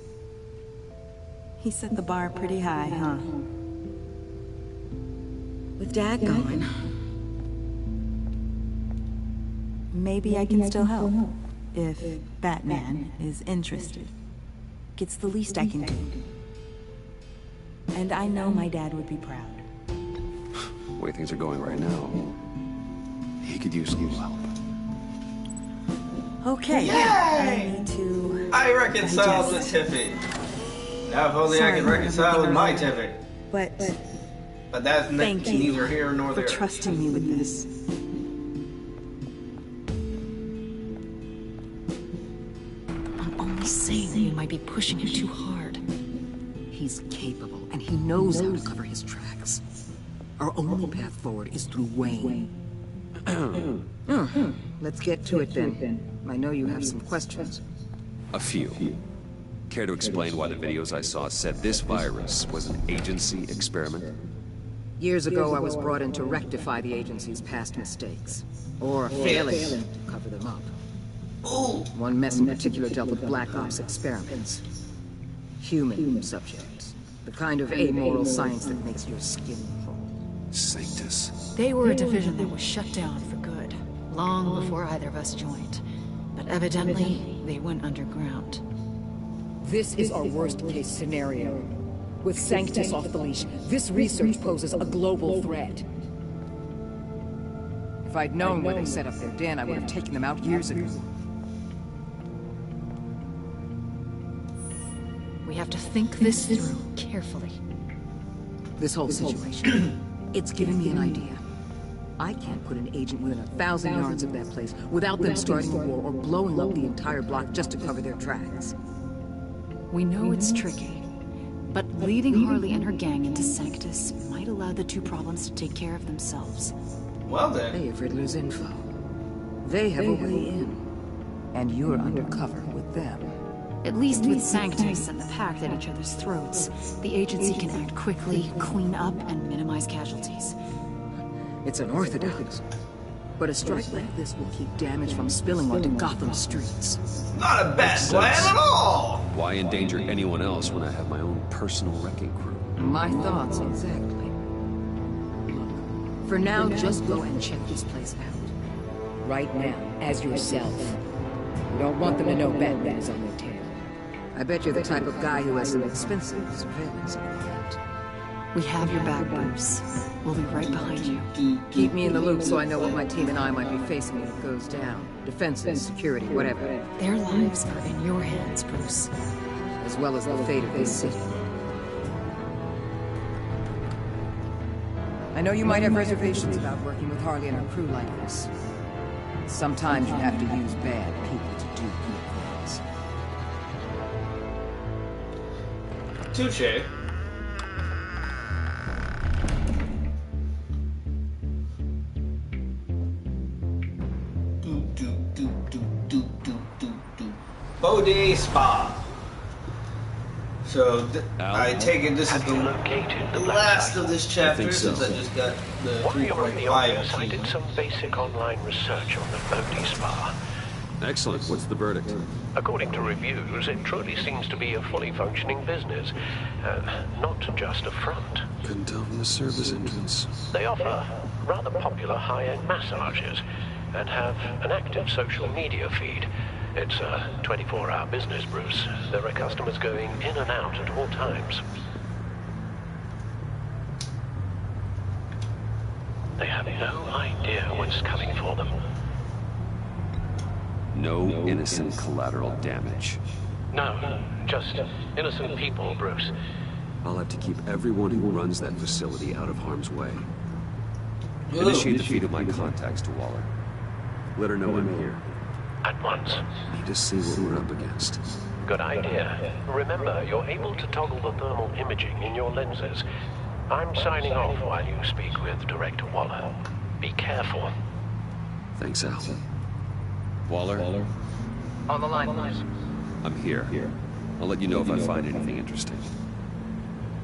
He set the bar pretty high, huh? With Dad gone, maybe I can still help. If Batman is interested. It's the least I can do. And I know my dad would be proud. The way things are going right now, he could use a little help. Okay. Yay! I need to... I reconciled with Tiffy. Now if only I can reconcile with my Tiffy. But that's thank you neither here nor for there. trusting me with this. I'm only saying that you might be pushing him too hard. He's capable, and he knows how to cover his tracks. Our only path forward is through Wayne. Let's get to it then. I know you have some questions. A few. Care to explain why the videos I saw said this virus was an agency experiment? Years ago, I was brought in to rectify the agency's past mistakes. Or failing to cover them up. One mess in particular dealt with Black Ops experiments. Human subjects. The kind of amoral science that makes your skin crawl. Sanctus. They were a division that was shut down for good, long before either of us joined. But evidently, they went underground. This is our worst-case scenario. With Sanctus off the leash, this research poses a global threat. If I'd known where they set up their den, I would have taken them out years ago. We have to think this through carefully. This whole situation, it's given me an idea. I can't put an agent within 1,000 yards of that place without them starting a war or blowing up the entire block just to cover their tracks. We know it's tricky, but leading Harley and her gang into Sanctus might allow the two problems to take care of themselves. Well then. They have Riddler's info. They have a way in. And you're undercover with them. At least with Sanctus and the Pact at each other's throats, the agency can act quickly, clean up, and minimize casualties. It's unorthodox. But a strike like this will keep damage from spilling onto Gotham streets. Not a bad plan at all! Why endanger anyone else when I have my own personal wrecking crew? My thoughts exactly. Look, for now, just go and check this place out. Right now, as yourself. You don't want them to know Batman is on their tail. I bet you're the type of guy who has some expensive surveillance equipment. We have your back, Bruce. We'll be right behind you. Keep me in the loop so I know what my team and I might be facing if it goes down. Defenses, security, whatever. Their lives are in your hands, Bruce. As well as the fate of this city. I know you might have reservations about working with Harley and her crew like this. Sometimes you have to use bad people to do good things. Touche. Bode Spa. So I take it this is the last of this chapter since I just got the While you're in the office, I 3.5. did some basic online research on the Bode Spa. Excellent. What's the verdict? According to reviews, it truly seems to be a fully functioning business, not just a front. Condone the service entrance. They offer rather popular high-end massages and have an active social media feed. It's a 24-hour business, Bruce. There are customers going in and out at all times. They have no idea what's coming for them. No innocent collateral damage. No, just innocent people, Bruce. I'll have to keep everyone who runs that facility out of harm's way. Initiate the feed of my contacts to Waller. Let her know I'm here. At once. Need to see what we're up against. Good idea. Remember, you're able to toggle the thermal imaging in your lenses. I'm signing off while you speak with Director Waller. Be careful. Thanks, Al. Waller? On the line, please. I'm here. I'll let you know if I find anything interesting.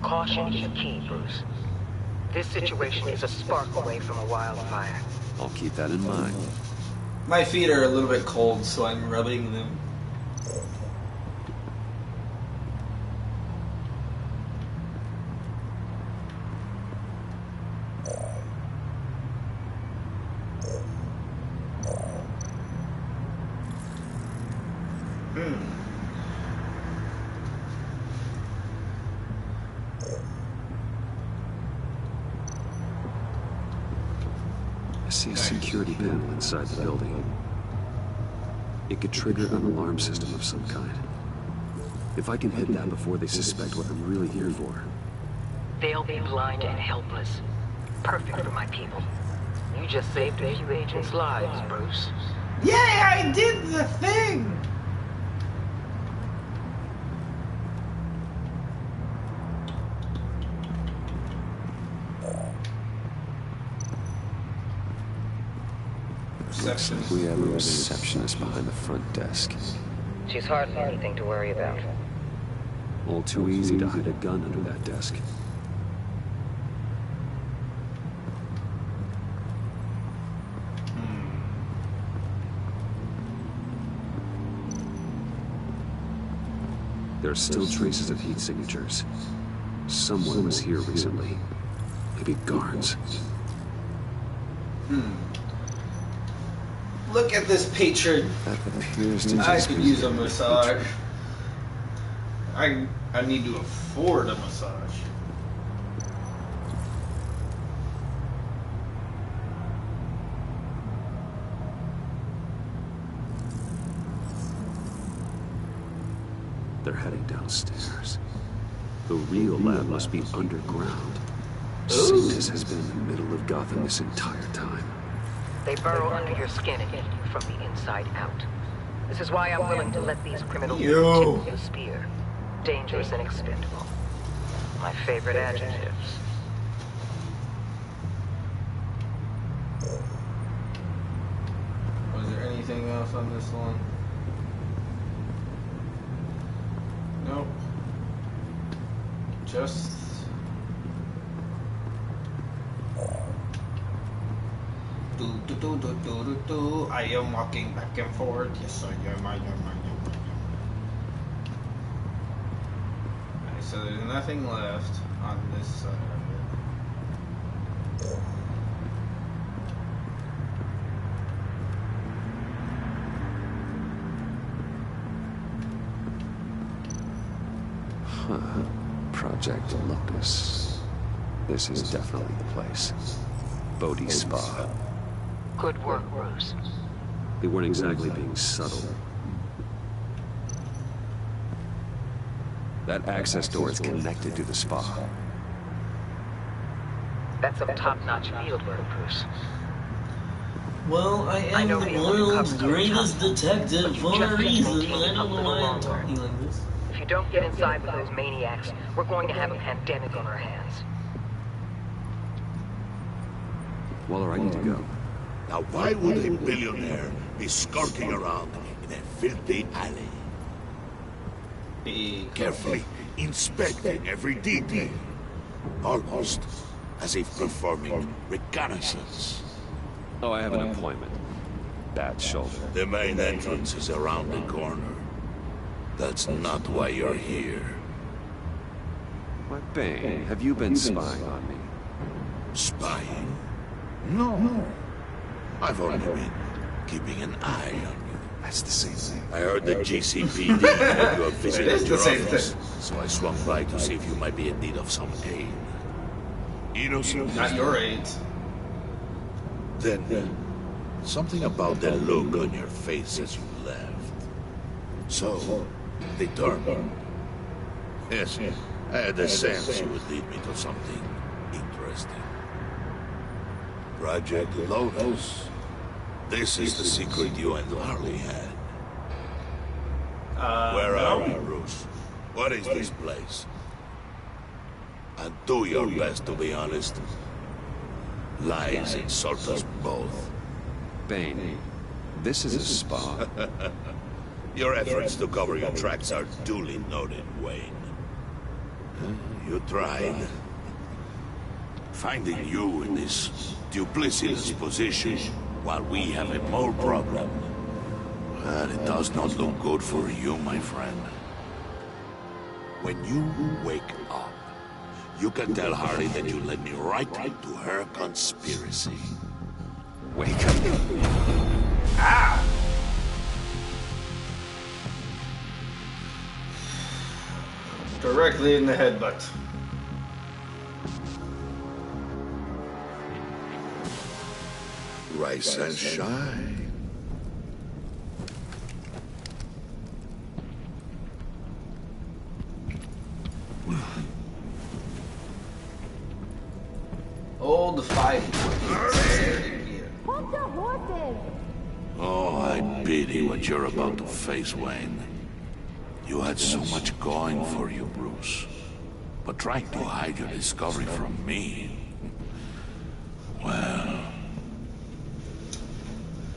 Caution is key, Bruce. This situation is a spark away from a wildfire. I'll keep that in mind. My feet are a little bit cold, so I'm rubbing them. see a security panel inside the building. It could trigger an alarm system of some kind. If I can hit that before they suspect what I'm really here for. They'll be blind and helpless. Perfect for my people. You just saved a few agents' lives, Bruce. Yeah, I did the thing! Looks like we have a receptionist behind the front desk. She's hardly anything to worry about. All too easy to hide a gun under that desk. There are still traces of heat signatures. Someone was here recently. Maybe guards. Look at this patron. That appears to I just could be use a massage. I need to afford a massage. They're heading downstairs. The real lab must be underground. Sanctus has been in the middle of Gotham this entire time. They burrow under your skin and eat you from the inside out. This is why I'm willing to let these criminals tip the spear. Dangerous and expendable. My favorite adjectives. Was there anything else on this one? Nope. Just... I am walking back and forth. Yes, I am. Alright, so there's nothing left on this side of it. Huh. Project Locus. This is definitely the place. Bodhi Spa. Good work, Bruce. They weren't exactly being subtle. That access door is connected to the spa. That's some top-notch field work, Bruce. Well, I am the world's greatest detective for a reason. I don't know why I'm talking like this. If you don't get inside with those maniacs, we're going to have a pandemic on our hands. Waller, I need to go. Now why would a billionaire be skulking around in a filthy alley? Carefully inspecting every detail. Almost as if performing reconnaissance. Oh, I have an appointment. Bad shoulder. The main entrance is around the corner. That's not why you're here. Why, Bane, have you been spying on me? Spying? No. I've only been keeping an eye on you. That's the same thing. I heard the GCPD gave you a visit at your same office, so I swung by to see if you might be in need of some aid. Innocent? Not your aid. Then, something about the look on your face as you left. So, determined. Yes, I had a sense you would lead me to something interesting. Project Lotus. This is the secret you and Harley had. Where are we, Bruce? What is this place? And do your best to be honest. Lies insult us both. Bane, this is a spa. Your efforts to cover your tracks are duly noted, Wayne. You tried. Finding you in this duplicitous position while we have a mole problem. Well, it does not look good for you, my friend. When you wake up, you can tell Harley that you led me right to her conspiracy. Wake up. Ah! Directly in the headbutt. Rise and shine. Old fighting. Hold your horses! Oh, I pity what you're about to face, Wayne. You had so much going for you, Bruce. But trying to hide your discovery from me... Well...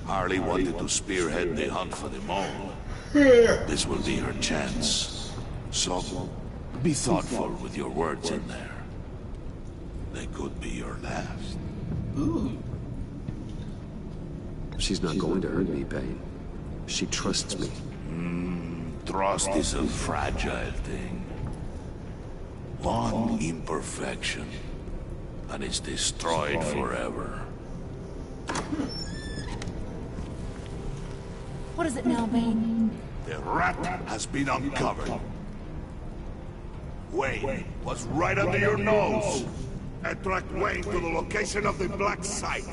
Harley wanted to spearhead the hunt for the mole. This will be her chance. So, be thoughtful with your words in there. They could be your last. Ooh. She's not going to hurt me, Bane. She trusts me. Trust is a fragile thing. One imperfection, and it's destroyed forever. What is it now, Bane? The rat has been uncovered. Wayne was right under your nose. I tracked Wayne to the location of the black site.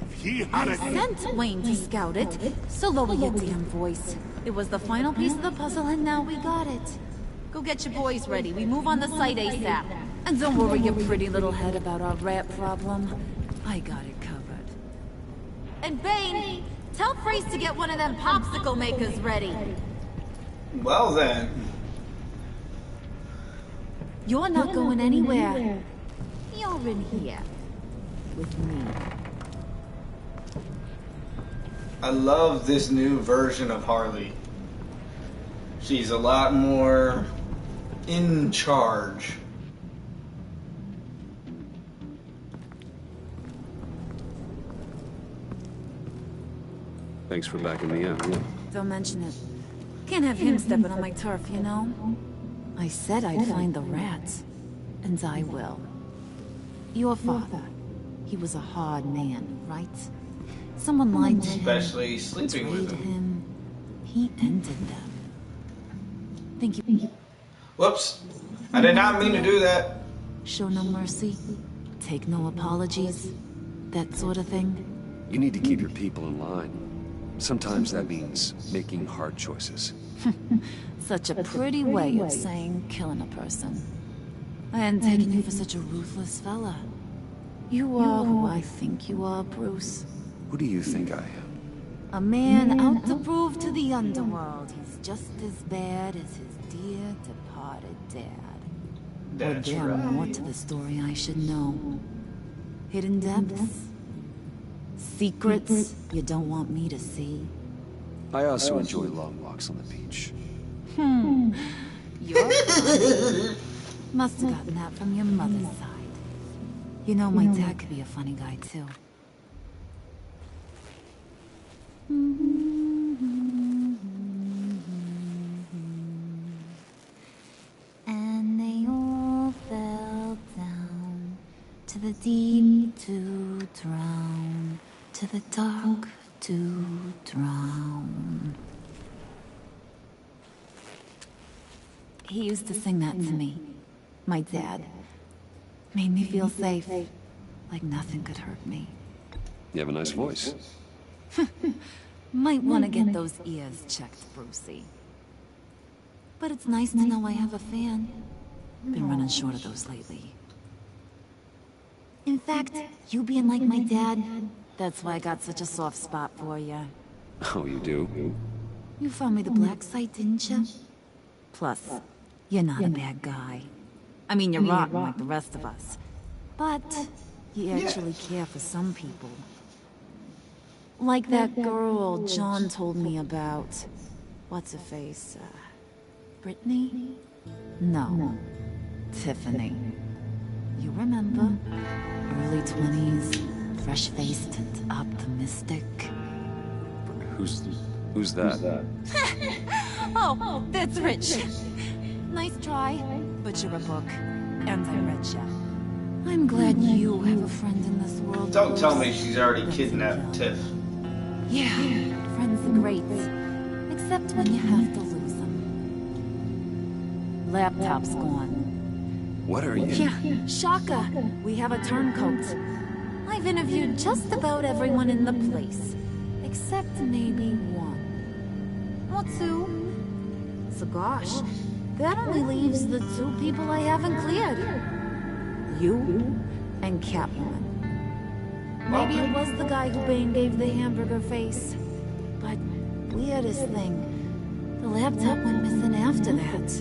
If he had I sent Wayne to scout it, so lower your damn voice. It was the final piece of the puzzle, and now we got it. Go get your boys ready. We move on the site ASAP. And don't worry your pretty little head about our rat problem. I got it covered. And Bane, tell Freeze to get one of them popsicle makers ready. Well then. You're not going anywhere. You're in here. With me. I love this new version of Harley. She's a lot more in charge. Thanks for backing me up. Don't mention it. Can't have him stepping on my turf, you know? I said I'd find the rats. And I will. Your father. He was a hard man, right? Someone lied to him. Especially sleeping with him. He ended them. Think you... Whoops. I did not mean to do that. Show no mercy. Take no apologies. That sort of thing. You need to keep your people in line. Sometimes that means making hard choices. Such a pretty way of saying killing a person. I hadn't taken you for such a ruthless fella. You are who I think you are, Bruce. Who do you think I am? A man out to prove to the underworld he's just as bad as his dear departed dad. That's or there right. more to the story I should know. Hidden depths? Secrets you don't want me to see? I also enjoy long walks on the beach. You're funny. Must have gotten that from your mother's side. You know, my dad could be a funny guy, too. And they all fell down to the deep to drown, to the dark to drown. He used to sing that to me. My dad. Made me feel safe. Like nothing could hurt me. You have a nice voice. Might want to get those ears checked, Brucey. But it's nice to know I have a fan. Been running short of those lately. In fact, you being like my dad, that's why I got such a soft spot for you. Oh, you do? You found me the black site, didn't you? Plus, you're not a bad guy. I mean, you're rotten like the rest of us. But you actually care for some people. Like that girl John told me about. What's her face? Brittany? No. Tiffany. You remember? Early 20s, fresh-faced and optimistic. Who's that? Oh, that's Rich. Nice try, but you're a book, and I read ya. I'm glad you have a friend in this world. Don't tell me she's already kidnapped Tiff. Yeah, friends are great. Except when you have to lose them. Laptop's gone. What are you? Yeah, Shaka. We have a turncoat. I've interviewed just about everyone in the place. Except maybe one. Or two. So gosh, that only leaves the two people I haven't cleared. You and Catwoman. Maybe it was the guy who Bane gave the hamburger face. But weirdest thing, the laptop went missing after that.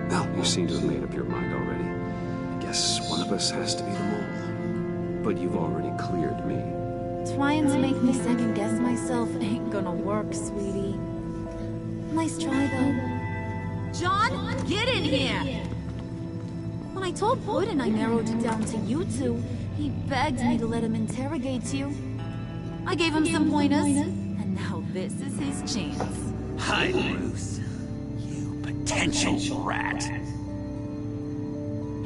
Well, you seem to have made up your mind already. Guess one of us has to be the mole. But you've already cleared me. Trying to make me second guess myself ain't gonna work, sweetie. Nice try, though. John, get in here! When I told Gordon I narrowed it down to you two, he begged me to let him interrogate you. I gave him some pointers, and now this is his chance. Hi, Bruce. You potential rat.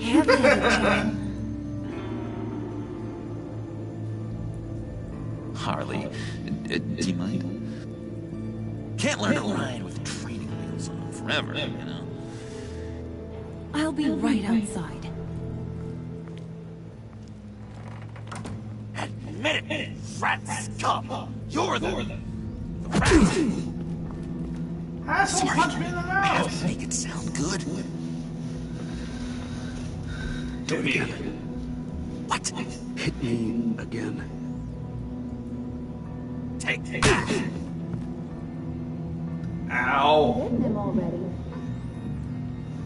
Have at it, John. Harley, do you mind? Can't learn to ride with training wheels on forever, you know? I'll be right outside. Admit it, rat scum! You're the rat! Asshole, punch me in the mouth! Make it sound good. Do it again. What? Hit me again. Take that! Ow! Him already.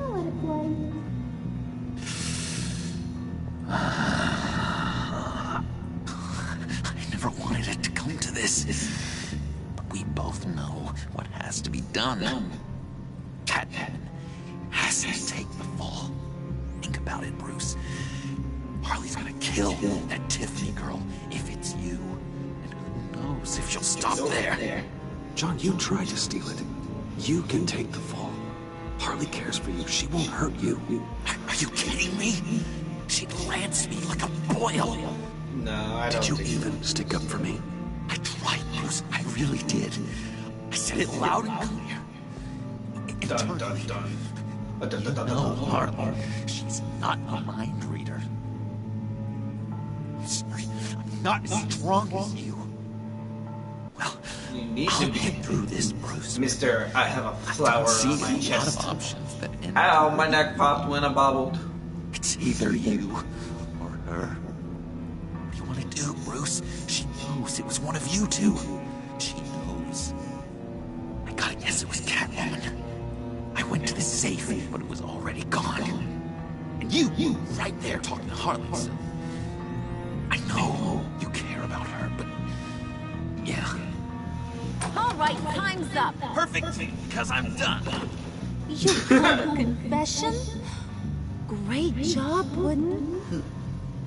I'll let it play. I never wanted it to come to this. But we both know what has to be done. Catman has to take the fall. Think about it, Bruce. Harley's gonna kill that Tiffany girl if it's you. And who knows if she'll stop there. John, you tried to steal it. You can take the fall. Harley cares for you. She won't hurt you. Are you kidding me? She lanced me like a boil. No, I don't. Did you even stick up for me? I tried, Bruce. I really did. I said it loud and clear. Dun, dun, dun. No, Harley. She's not a mind reader. Sorry, I'm not as strong as you. Well, you need I'll to be get through this, Bruce. Mister, I have a flower on my chest. A lot of options that end. Ow, my neck popped when I bobbled. It's either you or her. What do you want to do, Bruce? She knows it was one of you two. She knows. I gotta guess it was Catwoman. I went to the safe, but it was already gone. And you right there talking to Harley, so... I know you care about her, but... Yeah. All right, time's up. Perfect, because I'm done. You got a confession? Great job, Wooden.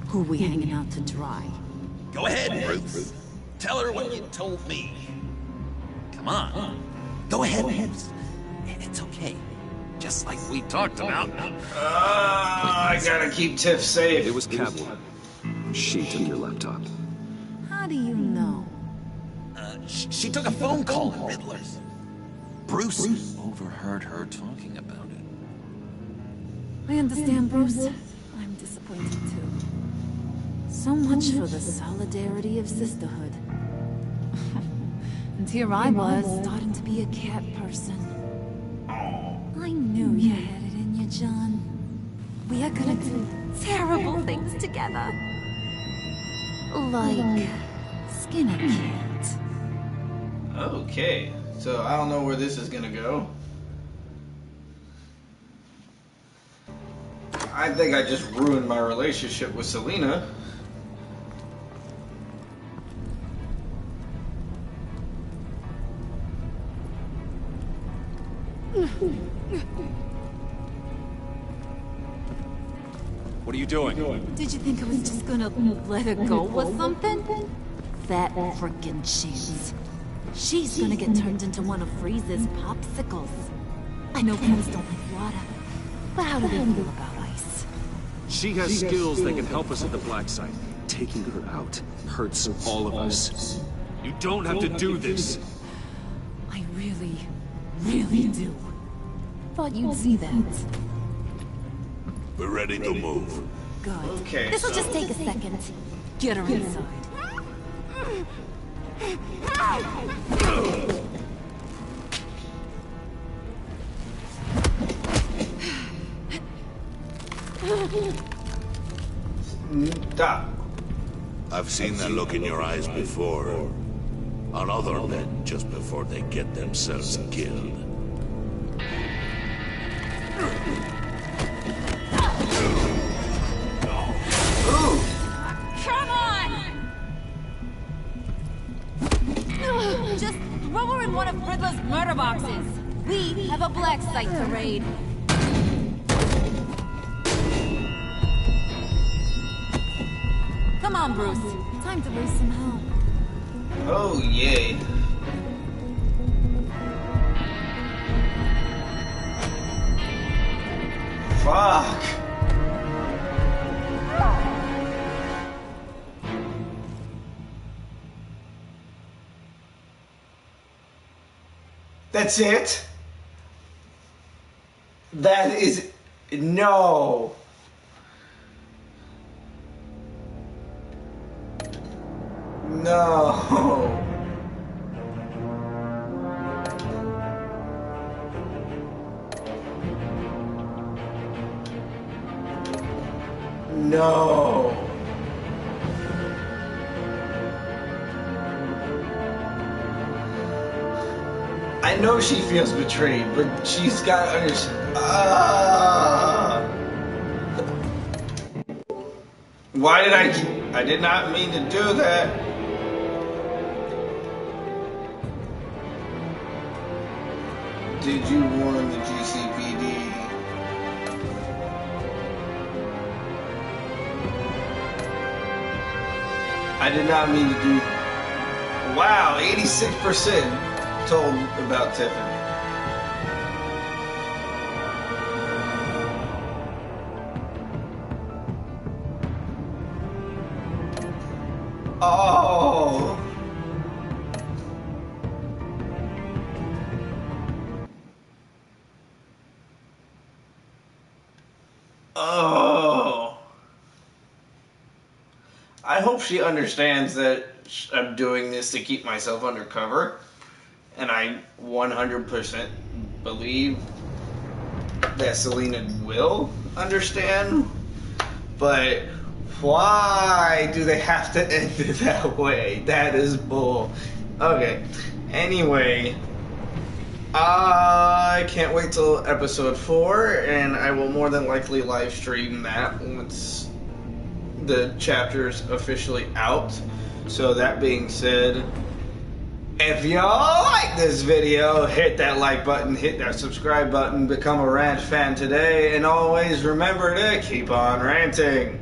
Who we hanging out to dry? Go ahead, Bruce. Tell her what you told me. Come on. Go ahead, Bruce. It's okay. Just like we talked about. I gotta keep Tiff safe. It was Catwoman. She took your laptop. How do you know? She took a phone call at Riddler's. Bruce overheard her talking about it. I understand, Bruce. I'm disappointed too. So much for the solidarity of sisterhood. And here I was, starting to be a cat person. I knew you had it in you, John. We are gonna do terrible things together. Like skin a cat. Okay, so I don't know where this is gonna go. I think I just ruined my relationship with Selena. What are you doing? Did you think I was just gonna let her go or something? That frickin' chance. She's gonna get turned into one of Freeze's popsicles. I know cats don't like water, but how do they feel about ice? She has skills that can help us at the black site. Taking her out hurts all of us. You don't have to do this. I really, really do. Thought you'd see that. We're ready to move. Good. Okay, This'll so- just take a second. Get her inside. Stop. I've seen that look in your eyes before. On other men just before they get themselves killed. Come on! Just throw her in one of Riddler's murder boxes. We have a black site to raid. Come on, Bruce. Time to lose some help. Oh, yay. Fuck. That's it? That is... No. No. No. I know she feels betrayed, but she's got to understand. Why did I did not mean to do that. Did you warn the GCPD? I did not mean to do... Wow, 86% told about Tiffany. Oh! Oh! I hope she understands that I'm doing this to keep myself undercover, and I 100% believe that Selena will understand, but why do they have to end it that way? That is bull. Okay, anyway, I can't wait till episode 4, and I will more than likely live stream that once the chapter's officially out. So that being said, if y'all like this video, hit that like button, hit that subscribe button, become a Ranch fan today, and always remember to keep on ranting.